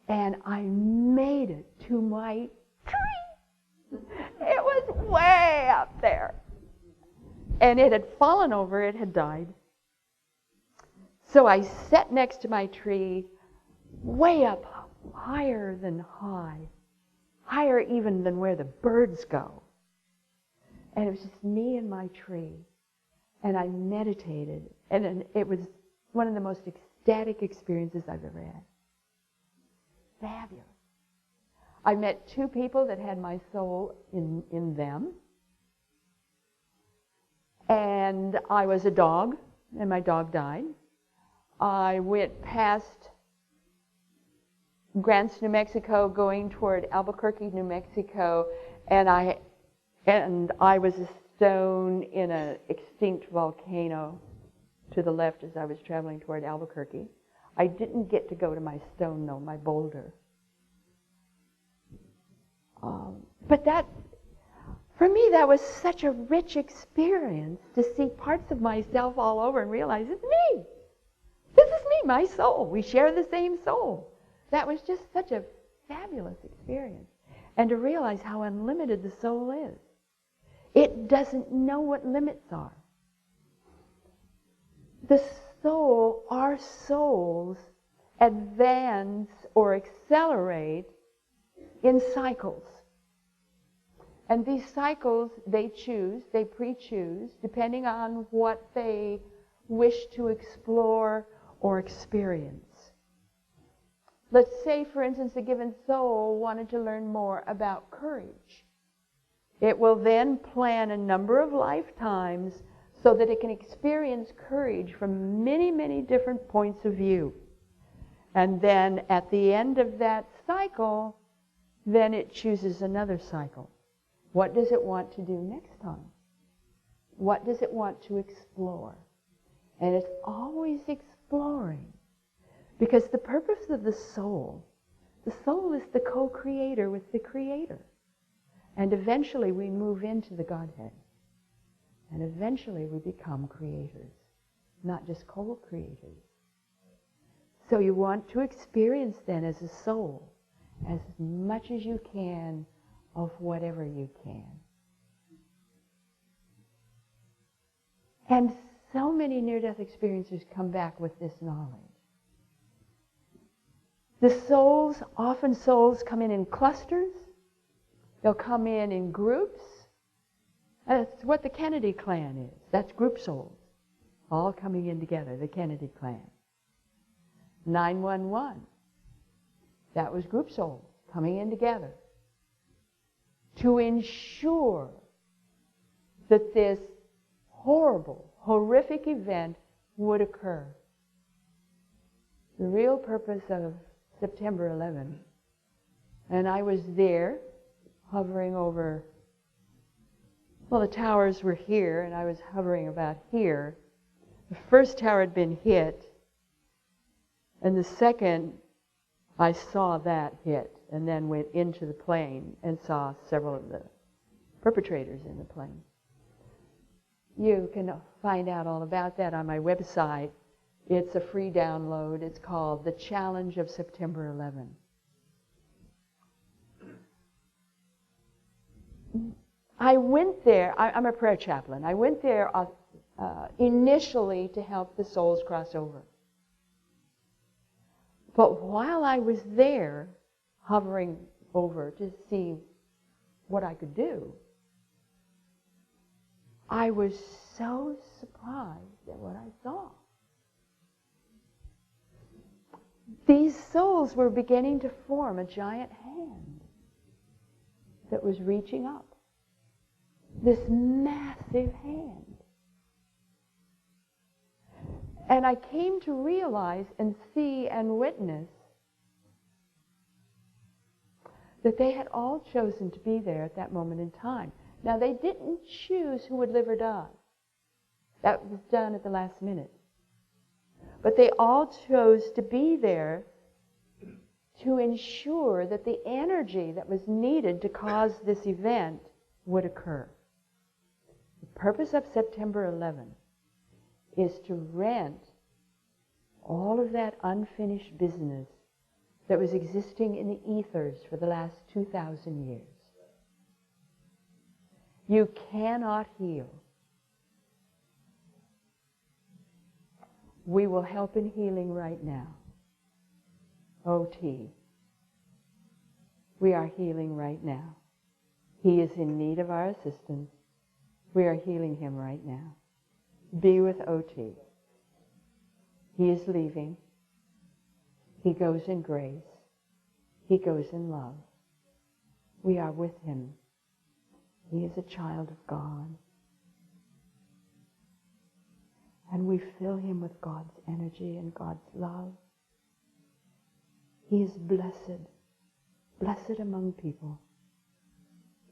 And I made it to my tree. It was way up there. And it had fallen over, it had died. So I sat next to my tree, way up, higher than high, higher even than where the birds go. And it was just me and my tree. And I meditated. And it was one of the most ecstatic experiences I've ever had. Fabulous. I met two people that had my soul in them. And I was a dog, and my dog died. I went past Grants, New Mexico, going toward Albuquerque, New Mexico, and I was a stone in an extinct volcano to the left as I was traveling toward Albuquerque. I didn't get to go to my stone, though, my boulder. But that, for me, that was such a rich experience to see parts of myself all over and realize it's me. This is me, my soul. We share the same soul. That was just such a fabulous experience. And to realize how unlimited the soul is. It doesn't know what limits are. The soul, our souls, advance or accelerate in cycles. And these cycles, they pre-choose, depending on what they wish to explore or experience. Let's say, for instance, a given soul wanted to learn more about courage. It will then plan a number of lifetimes so that it can experience courage from many, many different points of view. And then at the end of that cycle, then it chooses another cycle. What does it want to do next time? What does it want to explore? And it's always exploring. Because the purpose of the soul is the co-creator with the Creator. And eventually we move into the Godhead. And eventually we become creators, not just co-creators. So you want to experience then as a soul as much as you can of whatever you can. And so many near-death experiencers come back with this knowledge. The souls, often souls come in clusters. They'll come in groups. That's what the Kennedy clan is. That's group souls, all coming in together, the Kennedy clan. 911, that was group souls coming in together to ensure that this horrible, horrific event would occur. The real purpose of September 11, and I was there hovering over, well, the towers were here, and I was hovering about here. The first tower had been hit, and the second, I saw that hit, and then went into the plane and saw several of the perpetrators in the plane. You can find out all about that on my website. It's a free download. It's called The Challenge of September 11. I went there, I'm a prayer chaplain. I went there initially to help the souls cross over. But while I was there, hovering over to see what I could do, I was so surprised at what I saw. These souls were beginning to form a giant hand that was reaching up. This massive hand. And I came to realize and see and witness that they had all chosen to be there at that moment in time. Now, they didn't choose who would live or die. That was done at the last minute. But they all chose to be there to ensure that the energy that was needed to cause this event would occur. The purpose of September 11 is to rent all of that unfinished business that was existing in the ethers for the last 2,000 years. You cannot heal. We will help in healing right now. OT. We are healing right now. He is in need of our assistance. We are healing him right now. Be with OT. He is leaving. He goes in grace. He goes in love. We are with him. He is a child of God. And we fill him with God's energy and God's love. He is blessed. Blessed among people.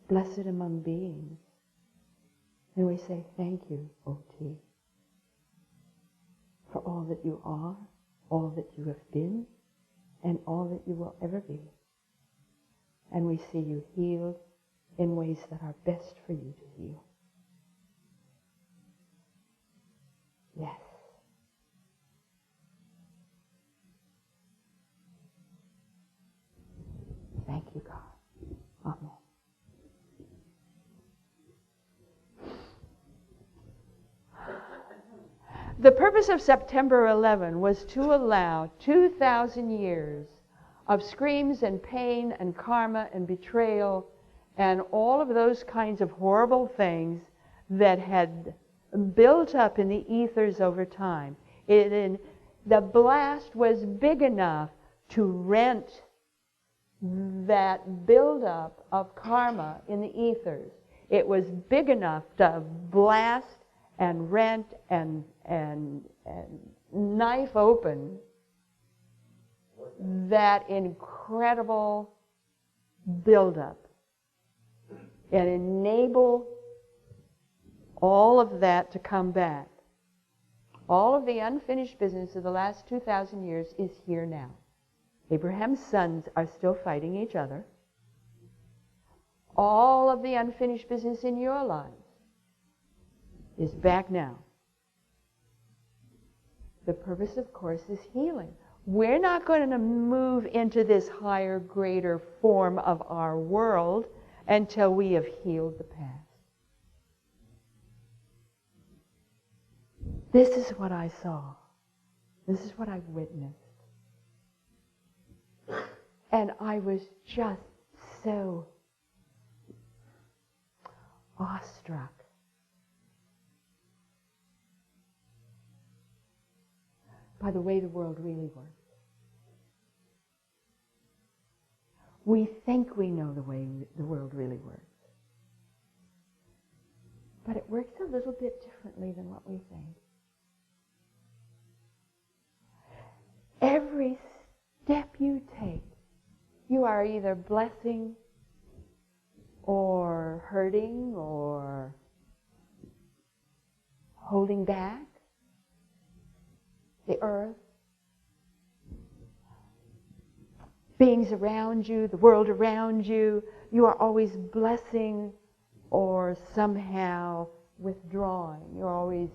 Blessed among beings. And we say, thank you, OT, for all that you are, all that you have been, and all that you will ever be. And we see you healed in ways that are best for you to heal. Yes. Thank you, God. Amen. The purpose of September 11 was to allow 2,000 years of screams and pain and karma and betrayal and all of those kinds of horrible things that had built up in the ethers over time. The blast was big enough to rent that buildup of karma in the ethers. It was big enough to blast and rent and knife open that incredible buildup and enable all of that to come back. All of the unfinished business of the last 2,000 years is here now. Abraham's sons are still fighting each other. All of the unfinished business in your lives is back now. The purpose, of course, is healing. We're not going to move into this higher, greater form of our world until we have healed the past. This is what I saw. This is what I witnessed. And I was just so awestruck. By the way the world really works. We think we know the way the world really works. But it works a little bit differently than what we think. Every step you take, you are either blessing or hurting or holding back the earth, beings around you, the world around you. You are always blessing or somehow withdrawing. You're always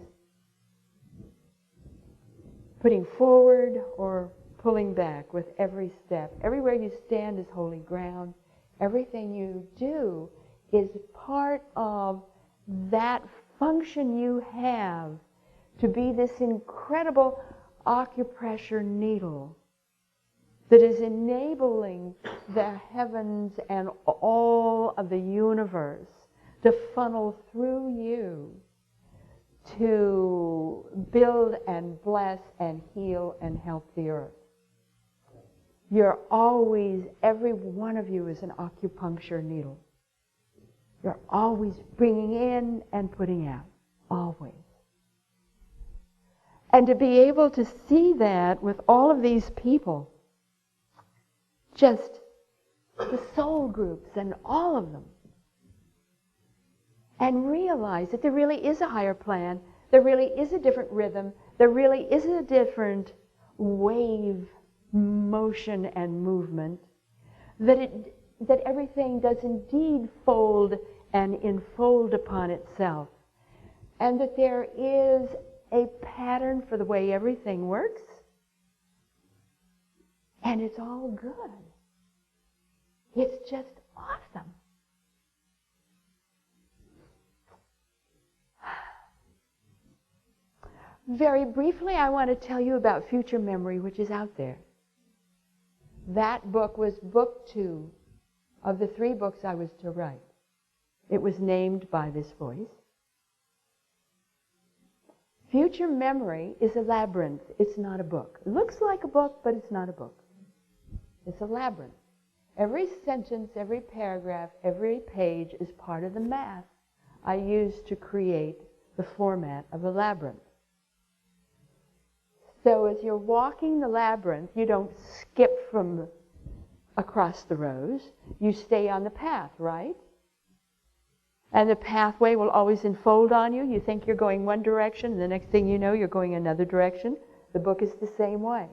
putting forward or pulling back with every step. Everywhere you stand is holy ground. Everything you do is part of that function you have to be this incredible acupressure needle that is enabling the heavens and all of the universe to funnel through you to build and bless and heal and help the earth. You're always, every one of you is an acupuncture needle. You're always bringing in and putting out, always. And to be able to see that with all of these people, just the soul groups and all of them, and realize that there really is a higher plan, there really is a different rhythm, there really is a different wave, motion and movement, that everything does indeed fold and enfold upon itself, and that there is a pattern for the way everything works, and it's all good. It's just awesome. Very briefly, I want to tell you about Future Memory, which is out there. That book was book 2 of the 3 books I was to write. It was named by this voice. Future Memory is a labyrinth. It's not a book. It looks like a book, but it's not a book. It's a labyrinth. Every sentence, every paragraph, every page is part of the math I used to create the format of the labyrinth. So as you're walking the labyrinth, you don't skip from across the rows. You stay on the path, right? And the pathway will always enfold on you. You think you're going one direction, and the next thing you know, you're going another direction. The book is the same way.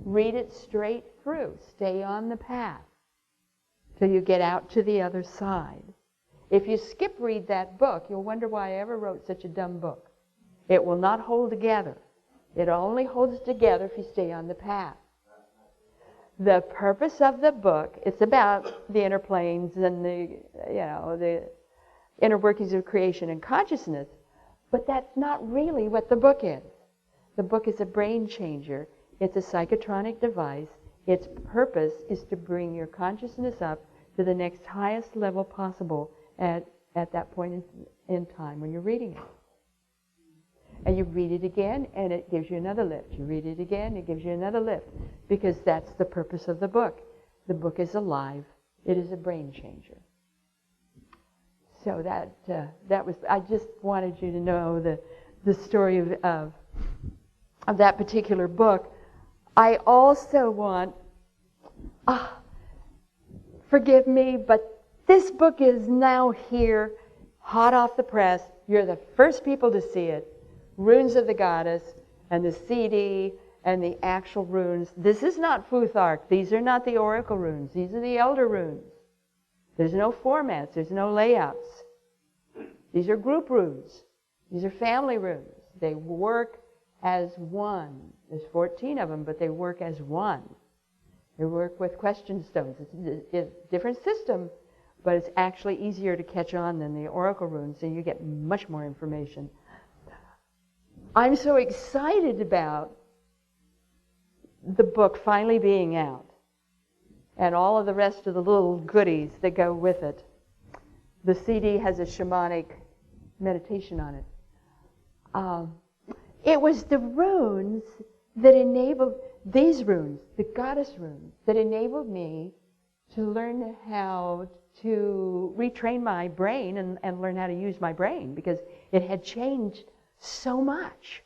Read it straight through. Stay on the path till you get out to the other side. If you skip read that book, you'll wonder why I ever wrote such a dumb book. It will not hold together. It only holds together if you stay on the path. The purpose of the book, it's about the inner planes and the inner workings of creation and consciousness, but that's not really what the book is. The book is a brain changer. It's a psychotronic device. Its purpose is to bring your consciousness up to the next highest level possible at that point in time when you're reading it. And you read it again, and it gives you another lift. You read it again, it gives you another lift. Because that's the purpose of the book. The book is alive. It is a brain changer. So that was, I just wanted you to know the story of that particular book. I also want, forgive me, but this book is now here, hot off the press. You're the first people to see it. Runes of the Goddess, and the CD, and the actual runes. This is not Futhark. These are not the oracle runes. These are the elder runes. There's no formats. There's no layouts. These are group runes. These are family runes. They work as one. There's 14 of them, but they work as one. They work with question stones. It's a different system, but it's actually easier to catch on than the oracle runes, and you get much more information. I'm so excited about the book finally being out and all of the rest of the little goodies that go with it. The CD has a shamanic meditation on it. It was the runes that enabled, these runes, the goddess runes, that enabled me to learn how to retrain my brain and learn how to use my brain, because it had changed so much.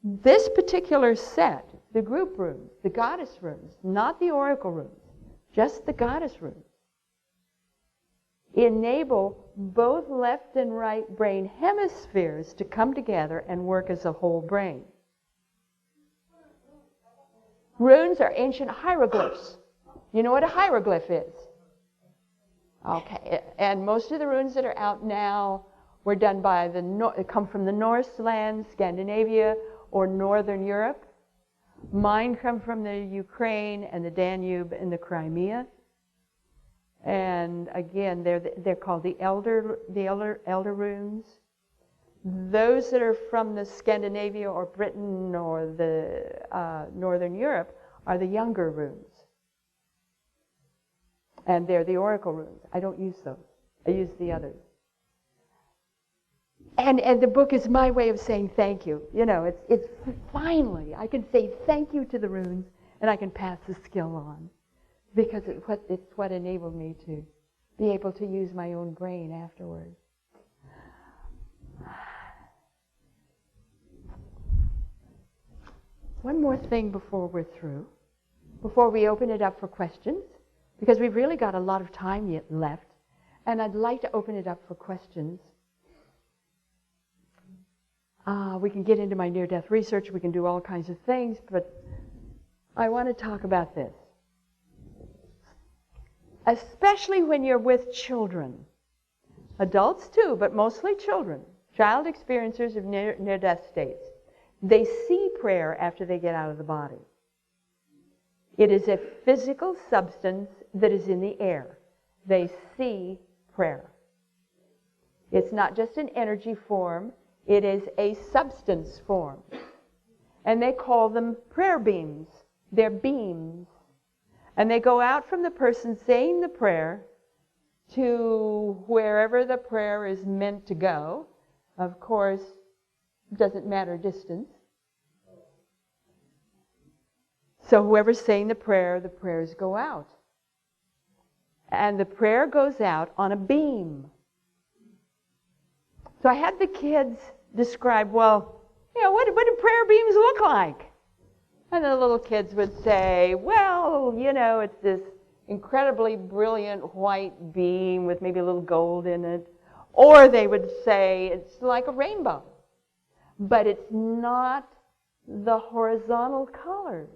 This particular set, the group runes, the goddess runes, not the oracle runes, just the goddess runes, enable both left and right brain hemispheres to come together and work as a whole brain. Runes are ancient hieroglyphs. You know what a hieroglyph is? Okay, and most of the runes that are out now were done by come from the Norse land, Scandinavia, or Northern Europe. Mine come from the Ukraine and the Danube and the Crimea. And again, they're called the elder runes. Those that are from the Scandinavia or Britain or the Northern Europe are the younger runes. And they're the oracle runes. I don't use those. I use the others. And the book is my way of saying thank you. You know, it's finally, I can say thank you to the runes, and I can pass the skill on. Because it's what enabled me to be able to use my own brain afterwards. One more thing before we're through, before we open it up for questions, because we've really got a lot of time yet left, and I'd like to open it up for questions. We can get into my near-death research, we can do all kinds of things, but I want to talk about this. Especially when you're with children. Adults too, but mostly children. Child experiencers of near-death states. They see prayer after they get out of the body. It is a physical substance that is in the air. They see prayer. It's not just an energy form. It is a substance form. And they call them prayer beams. They're beams. And they go out from the person saying the prayer to wherever the prayer is meant to go. Of course, it doesn't matter distance. So whoever's saying the prayers go out. And the prayer goes out on a beam. So I had the kids describe, well, you know, what do prayer beams look like? And the little kids would say, well, you know, it's this incredibly brilliant white beam with maybe a little gold in it. Or they would say it's like a rainbow. But it's not the horizontal colors.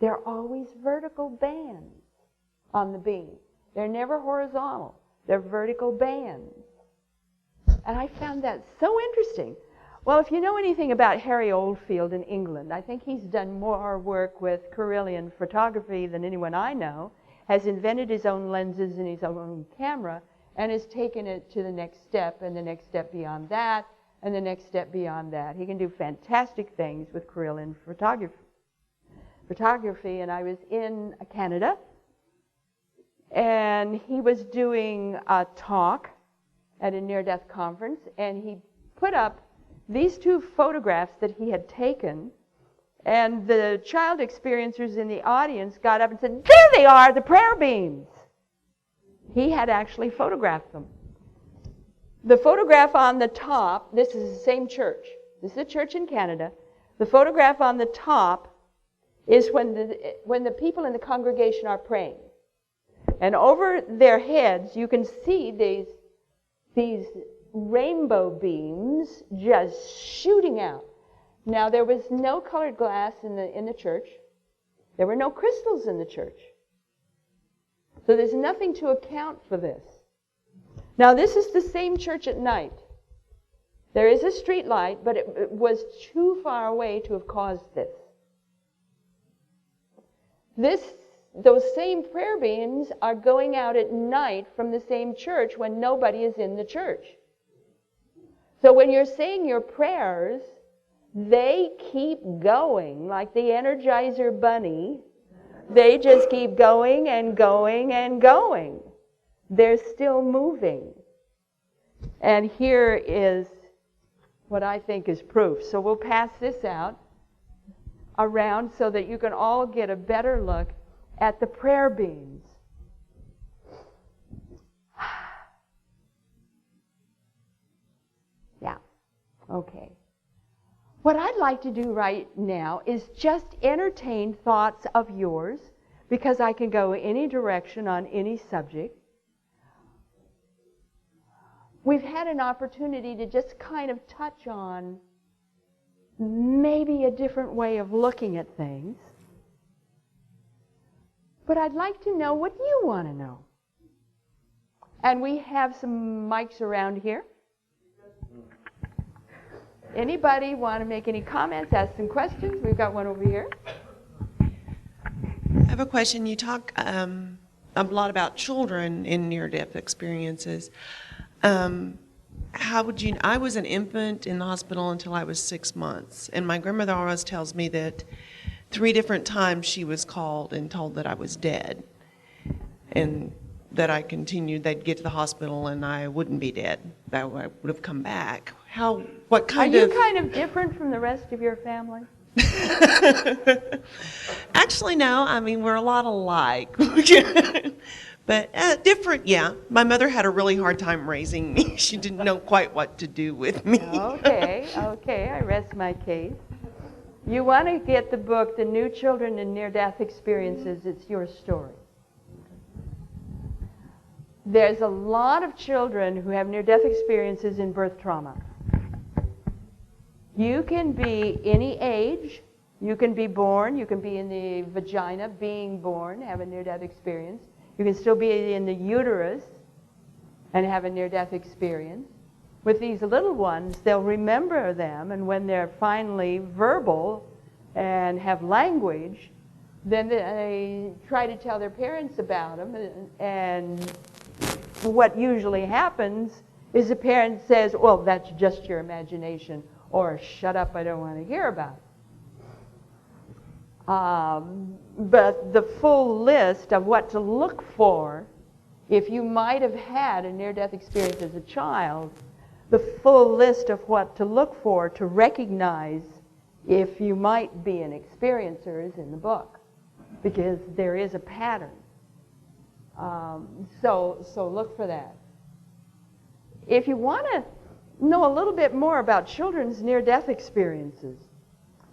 They're always vertical bands on the beam. They're never horizontal. They're vertical bands. And I found that so interesting. Well, if you know anything about Harry Oldfield in England, I think he's done more work with Carillion photography than anyone I know, has invented his own lenses and his own camera, and has taken it to the next step, and the next step beyond that, and the next step beyond that. He can do fantastic things with Carillion photography. And I was in Canada, and he was doing a talk at a near-death conference, and he put up these two photographs that he had taken, and the child experiencers in the audience got up and said, "There they are, the prayer beams." He had actually photographed them. The photograph on the top, this is the same church. This is a church in Canada. The photograph on the top is when the people in the congregation are praying. And over their heads, you can see these rainbow beams just shooting out. Now, there was no colored glass in the church. There were no crystals in the church. So there's nothing to account for this. Now, this is the same church at night. There is a street light, but it was too far away to have caused this. Those same prayer beams are going out at night from the same church when nobody is in the church. So when you're saying your prayers, they keep going like the Energizer Bunny. They just keep going and going and going. They're still moving. And here is what I think is proof. So we'll pass this out around so that you can all get a better look at the prayer beams. Yeah, okay. What I'd like to do right now is just entertain thoughts of yours, because I can go any direction on any subject. We've had an opportunity to just kind of touch on maybe a different way of looking at things. But I'd like to know what you want to know. And we have some mics around here. Anybody want to make any comments, ask some questions? We've got one over here.
I have a question. You talk a lot about children in near-death experiences. How would you? I was an infant in the hospital until I was 6 months, and my grandmother always tells me that 3 different times she was called and told that I was dead, and that I continued. They'd get to the hospital and I wouldn't be dead. That I would have come back. What kind of?
Are you kind of different from the rest of your family?
Actually, no. I mean, we're a lot alike. But different, yeah. My mother had a really hard time raising me. She didn't know quite what to do with me.
Okay, I rest my case. You want to get the book, The New Children in Near-Death Experiences. It's your story. There's a lot of children who have near-death experiences in birth trauma. You can be any age. You can be born. You can be in the vagina being born, have a near-death experience. You can still be in the uterus and have a near-death experience. With these little ones, they'll remember them, and when they're finally verbal and have language, then they try to tell their parents about them. And what usually happens is the parent says, "Well, that's just your imagination," or "Shut up, I don't want to hear about it." But the full list of what to look for if you might have had a near-death experience as a child, the full list of what to look for to recognize if you might be an experiencer is in the book, because there is a pattern. So look for that. If you want to know a little bit more about children's near-death experiences,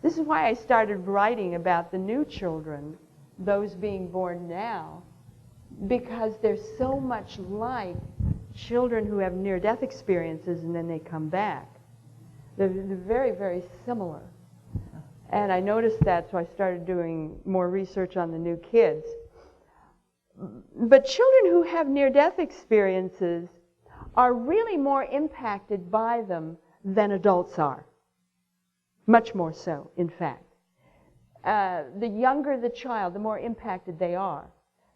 this is why I started writing about the new children, those being born now, because they're so much like children who have near-death experiences and then they come back. They're very, very similar. And I noticed that, so I started doing more research on the new kids. But children who have near-death experiences are really more impacted by them than adults are. Much more so, in fact. The younger the child, the more impacted they are,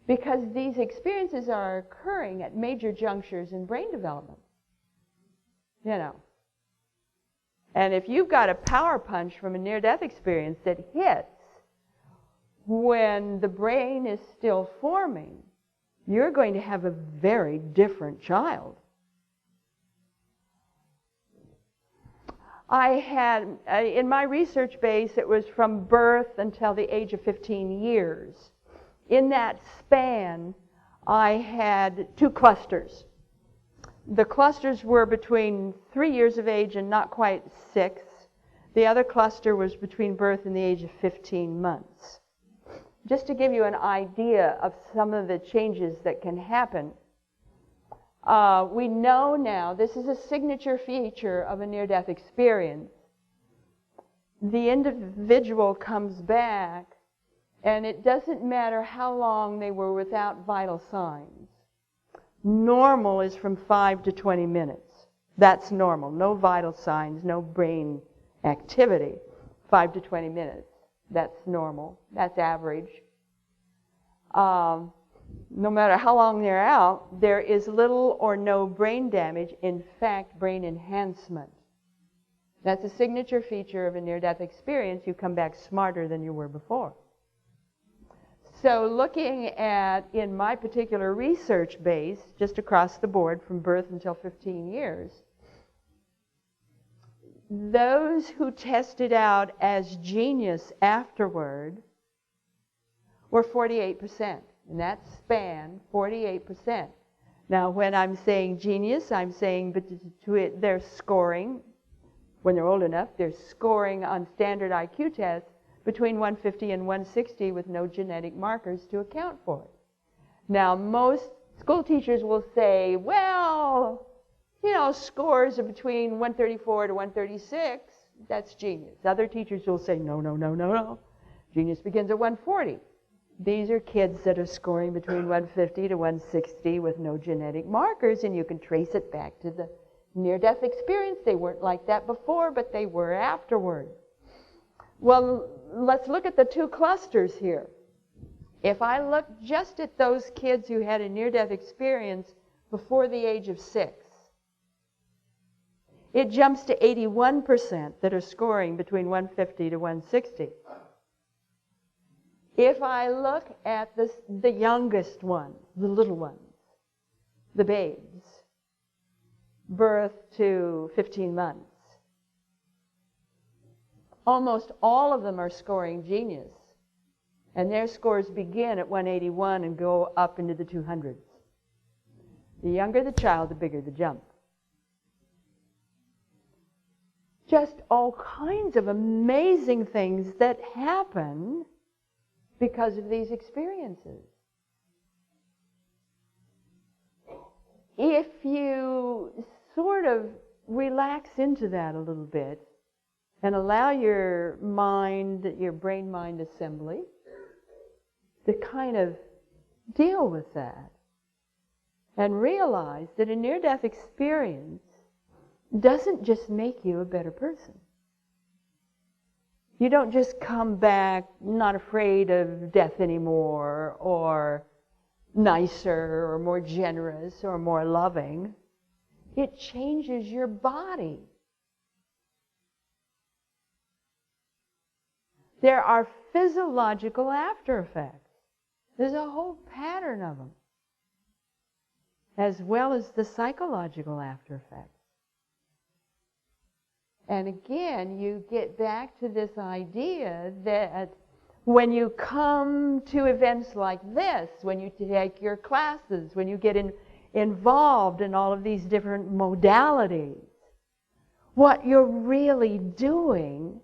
because these experiences are occurring at major junctures in brain development. You know. And if you've got a power punch from a near-death experience that hits when the brain is still forming, you're going to have a very different child. I had, in my research base, it was from birth until the age of 15 years. In that span, I had 2 clusters. The clusters were between 3 years of age and not quite 6. The other cluster was between birth and the age of 15 months. Just to give you an idea of some of the changes that can happen, we know now, this is a signature feature of a near-death experience. The individual comes back, and it doesn't matter how long they were without vital signs. Normal is from 5 to 20 minutes. That's normal. No vital signs, no brain activity. 5 to 20 minutes. That's normal. That's average. No matter how long they're out, there is little or no brain damage. In fact, brain enhancement. That's a signature feature of a near-death experience. You come back smarter than you were before. So looking at, in my particular research base, just across the board from birth until 15 years, those who tested out as genius afterward were 48%. In that span, 48%. Now, when I'm saying genius, I'm saying they're scoring, when they're old enough, they're scoring on standard IQ tests between 150 and 160 with no genetic markers to account for it. Now, most school teachers will say, well, scores are between 134 to 136. That's genius. Other teachers will say, no. Genius begins at 140. These are kids that are scoring between 150 to 160 with no genetic markers, and you can trace it back to the near-death experience. They weren't like that before, but they were afterward. Well, let's look at the 2 clusters here. If I look just at those kids who had a near-death experience before the age of 6, it jumps to 81% that are scoring between 150 to 160. If I look at the youngest ones, the little ones, the babes, birth to 15 months, almost all of them are scoring genius. And their scores begin at 181 and go up into the 200s. The younger the child, the bigger the jump. Just all kinds of amazing things that happen because of these experiences. If you sort of relax into that a little bit and allow your mind, your brain-mind assembly to kind of deal with that and realize that a near-death experience doesn't just make you a better person. You don't just come back not afraid of death anymore, or nicer, or more generous, or more loving. It changes your body. There are physiological after effects. There's a whole pattern of them, as well as the psychological after effects. And again, you get back to this idea that when you come to events like this, when you take your classes, when you get involved in all of these different modalities, what you're really doing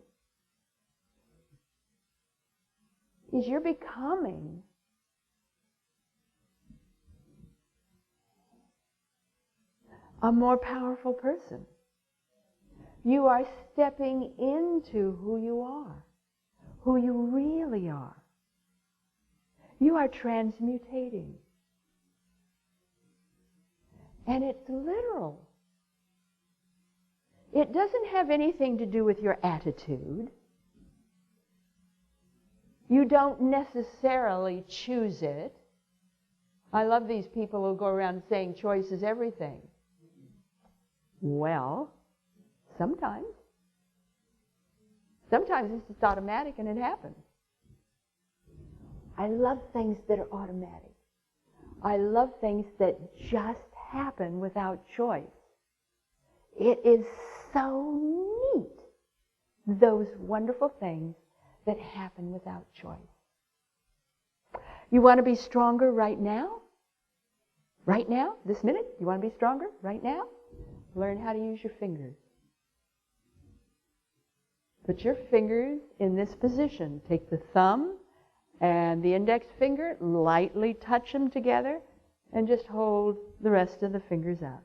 is you're becoming a more powerful person. You are stepping into who you are, who you really are. You are transmutating. And it's literal. It doesn't have anything to do with your attitude. You don't necessarily choose it. I love these people who go around saying choice is everything. Well, sometimes. Sometimes it's just automatic and it happens. I love things that are automatic. I love things that just happen without choice. It is so neat. those wonderful things that happen without choice. You want to be stronger right now? Right now? This minute? You want to be stronger right now? Learn how to use your fingers. Put your fingers in this position. Take the thumb and the index finger, lightly touch them together, and just hold the rest of the fingers out.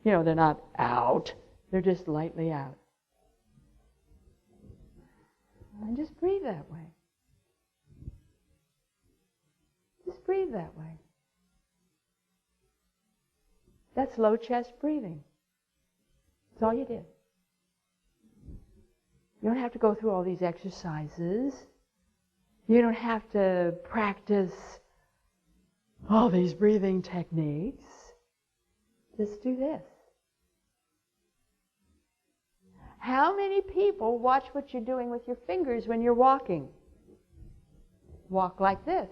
You know, they're not out. They're just lightly out. And just breathe that way. Just breathe that way. That's low chest breathing. That's all you did. You don't have to go through all these exercises. You don't have to practice all these breathing techniques. Just do this. How many people watch what you're doing with your fingers when you're walking? Walk like this.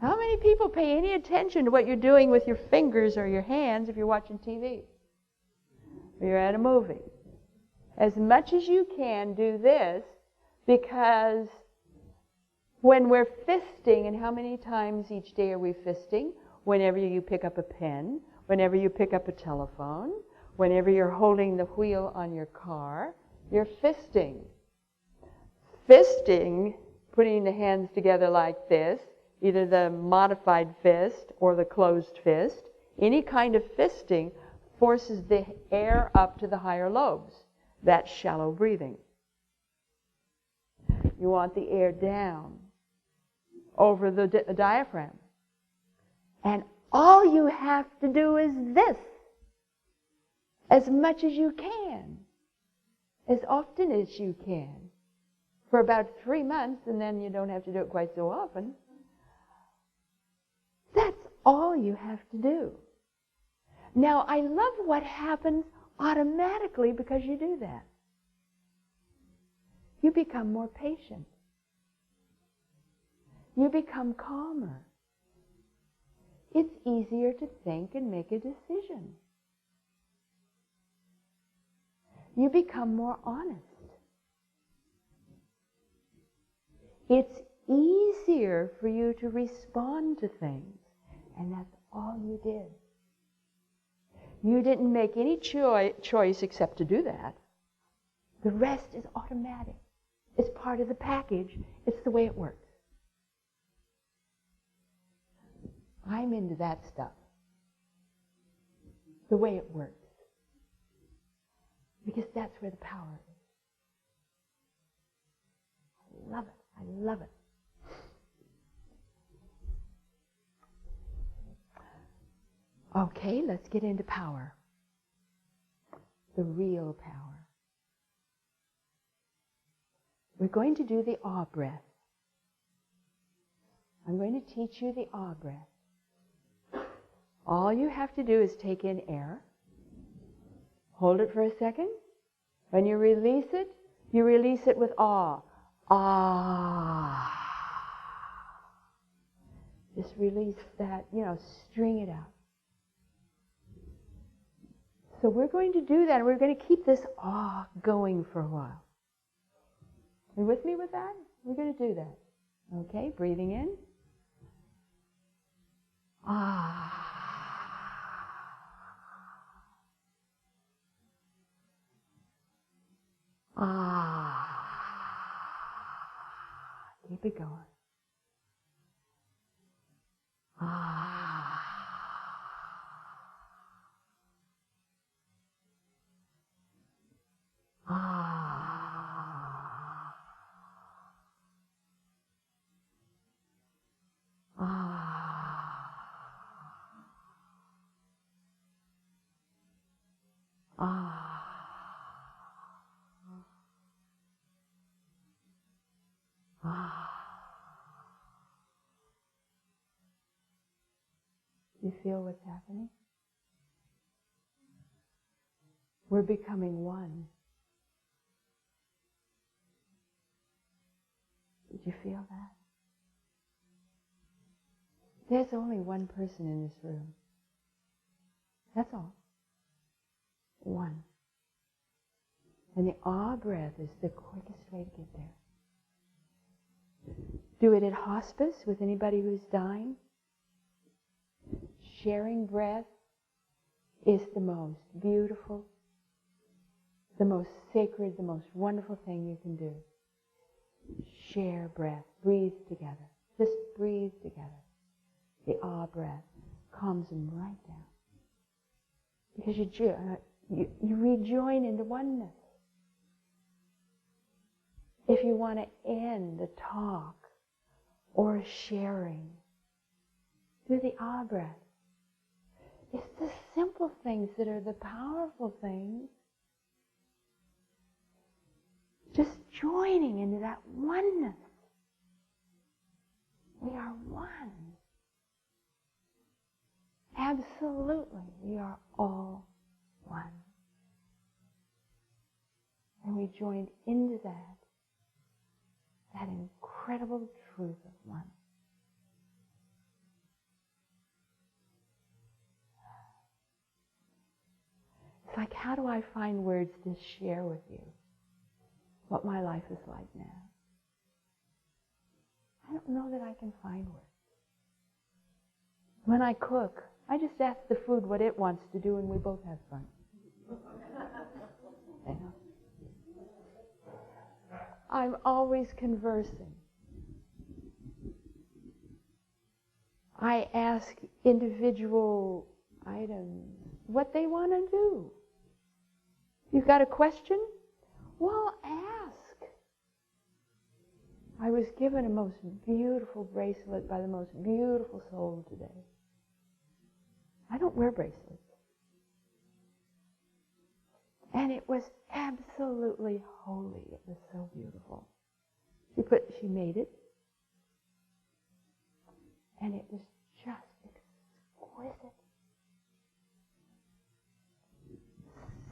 How many people pay any attention to what you're doing with your fingers or your hands if you're watching TV? Or you're at a movie? As much as you can, do this, because when we're fisting, and how many times each day are we fisting? Whenever you pick up a pen, whenever you pick up a telephone, whenever you're holding the wheel on your car, you're fisting. Fisting, putting the hands together like this, either the modified fist or the closed fist, any kind of fisting forces the air up to the higher lobes. That's shallow breathing. You want the air down over the diaphragm. And all you have to do is this, as much as you can, as often as you can, for about 3 months, and then you don't have to do it quite so often. That's all you have to do. Now, I love what happens automatically because you do that. You become more patient. You become calmer. It's easier to think and make a decision. You become more honest. It's easier for you to respond to things, and that's all you did. You didn't make any choice except to do that. The rest is automatic. It's part of the package. It's the way it works. I'm into that stuff. The way it works. Because that's where the power is. I love it. I love it. Okay, let's get into power. The real power. We're going to do the ah breath. I'm going to teach you the ah breath. All you have to do is take in air. Hold it for a second. When you release it with ah. Ah. Just release that, string it out. So we're going to do that, and we're going to keep this ah going for a while. Are you with me with that? We're going to do that. Okay, breathing in. Ah. Ah. Keep it going. Ah. Ah. Ah. Ah. Ah. You feel what's happening? We're becoming one. Did you feel that? There's only one person in this room. That's all. One. And the ah breath is the quickest way to get there. Do it at hospice with anybody who's dying. Sharing breath is the most beautiful, the most sacred, the most wonderful thing you can do. Share breath. Breathe together. Just breathe together. The ah breath calms them right down. Because you rejoin into oneness. If you want to end a talk or a sharing, do the ah breath. It's the simple things that are the powerful things. Just joining into that oneness. We are one. Absolutely, we are all one. And we joined into that incredible truth of one. It's like, how do I find words to share with you what my life is like now? I don't know that I can find words. When I cook, I just ask the food what it wants to do, and we both have fun. You know? I'm always conversing. I ask individual items what they want to do. You've got a question? Well, ask. I was given a most beautiful bracelet by the most beautiful soul today. I don't wear bracelets. And it was absolutely holy. It was so beautiful. She made it. And it was just exquisite.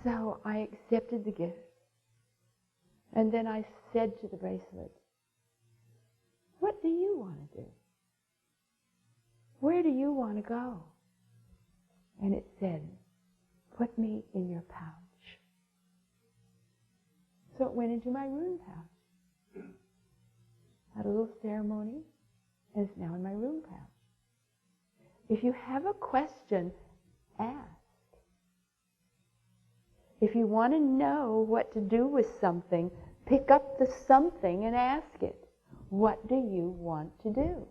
So I accepted the gift. And then I said to the bracelet, what do you want to do? Where do you want to go? And it said, put me in your pouch. So it went into my room pouch. Had a little ceremony, and it's now in my room pouch. If you have a question, ask. If you want to know what to do with something, pick up the something and ask it. What do you want to do?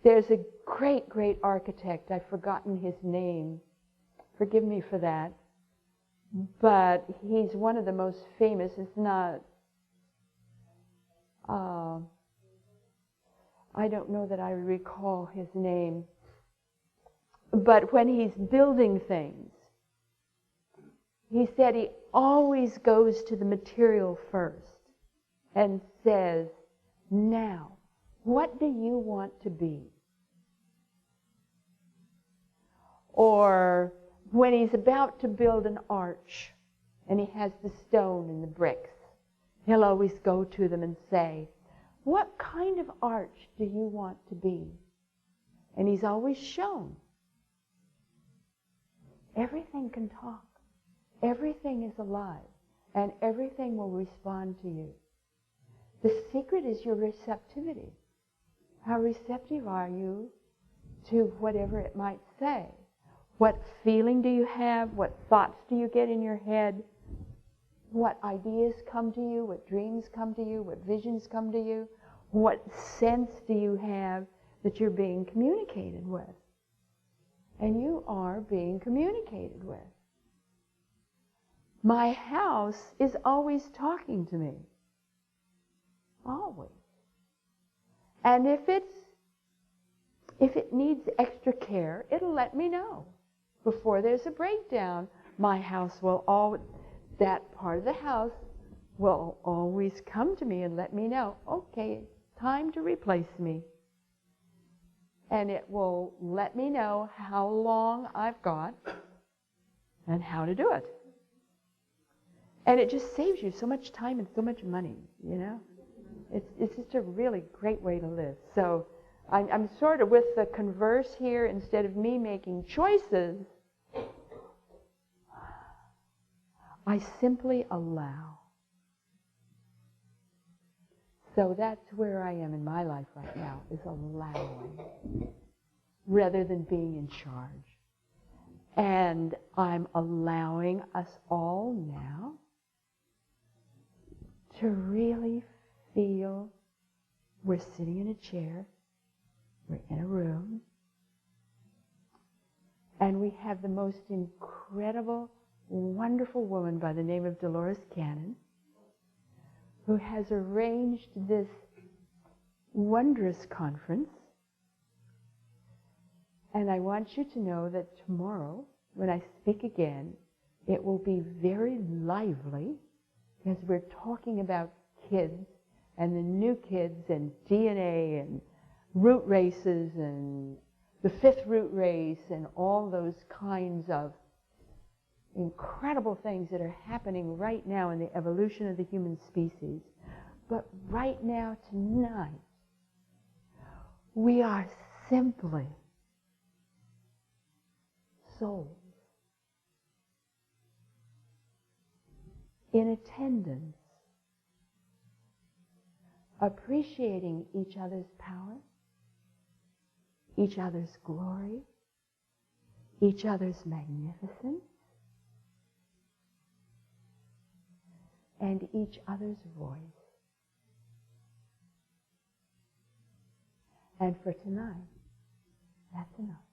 There's a great, great architect. I've forgotten his name. Forgive me for that. But he's one of the most famous. It's not... I don't know that I recall his name. But when he's building things, he said he always goes to the material first and says, now, what do you want to be? Or when he's about to build an arch and he has the stone and the bricks, he'll always go to them and say, what kind of arch do you want to be? And he's always shown. Everything can talk. Everything is alive. And everything will respond to you. The secret is your receptivity. How receptive are you to whatever it might say? What feeling do you have? What thoughts do you get in your head? What ideas come to you? What dreams come to you? What visions come to you? What sense do you have that you're being communicated with? And you are being communicated with. My house is always talking to me. Always. And if it needs extra care, it'll let me know. Before there's a breakdown, my house will always, that part of the house will always come to me and let me know, okay, time to replace me. And it will let me know how long I've got and how to do it. And it just saves you so much time and so much money, you know. It's just a really great way to live. So I'm sort of with the converse here. Instead of me making choices, I simply allow. So that's where I am in my life right now, is allowing, rather than being in charge. And I'm allowing us all now to really feel we're sitting in a chair, we're in a room, and we have the most incredible, wonderful woman by the name of Dolores Cannon, who has arranged this wondrous conference. And I want you to know that tomorrow, when I speak again, it will be very lively, because we're talking about kids and the new kids and DNA and root races and the fifth root race and all those kinds of incredible things that are happening right now in the evolution of the human species. But right now, tonight, we are simply souls in attendance, appreciating each other's power, each other's glory, each other's magnificence, and each other's voice. And for tonight, that's enough.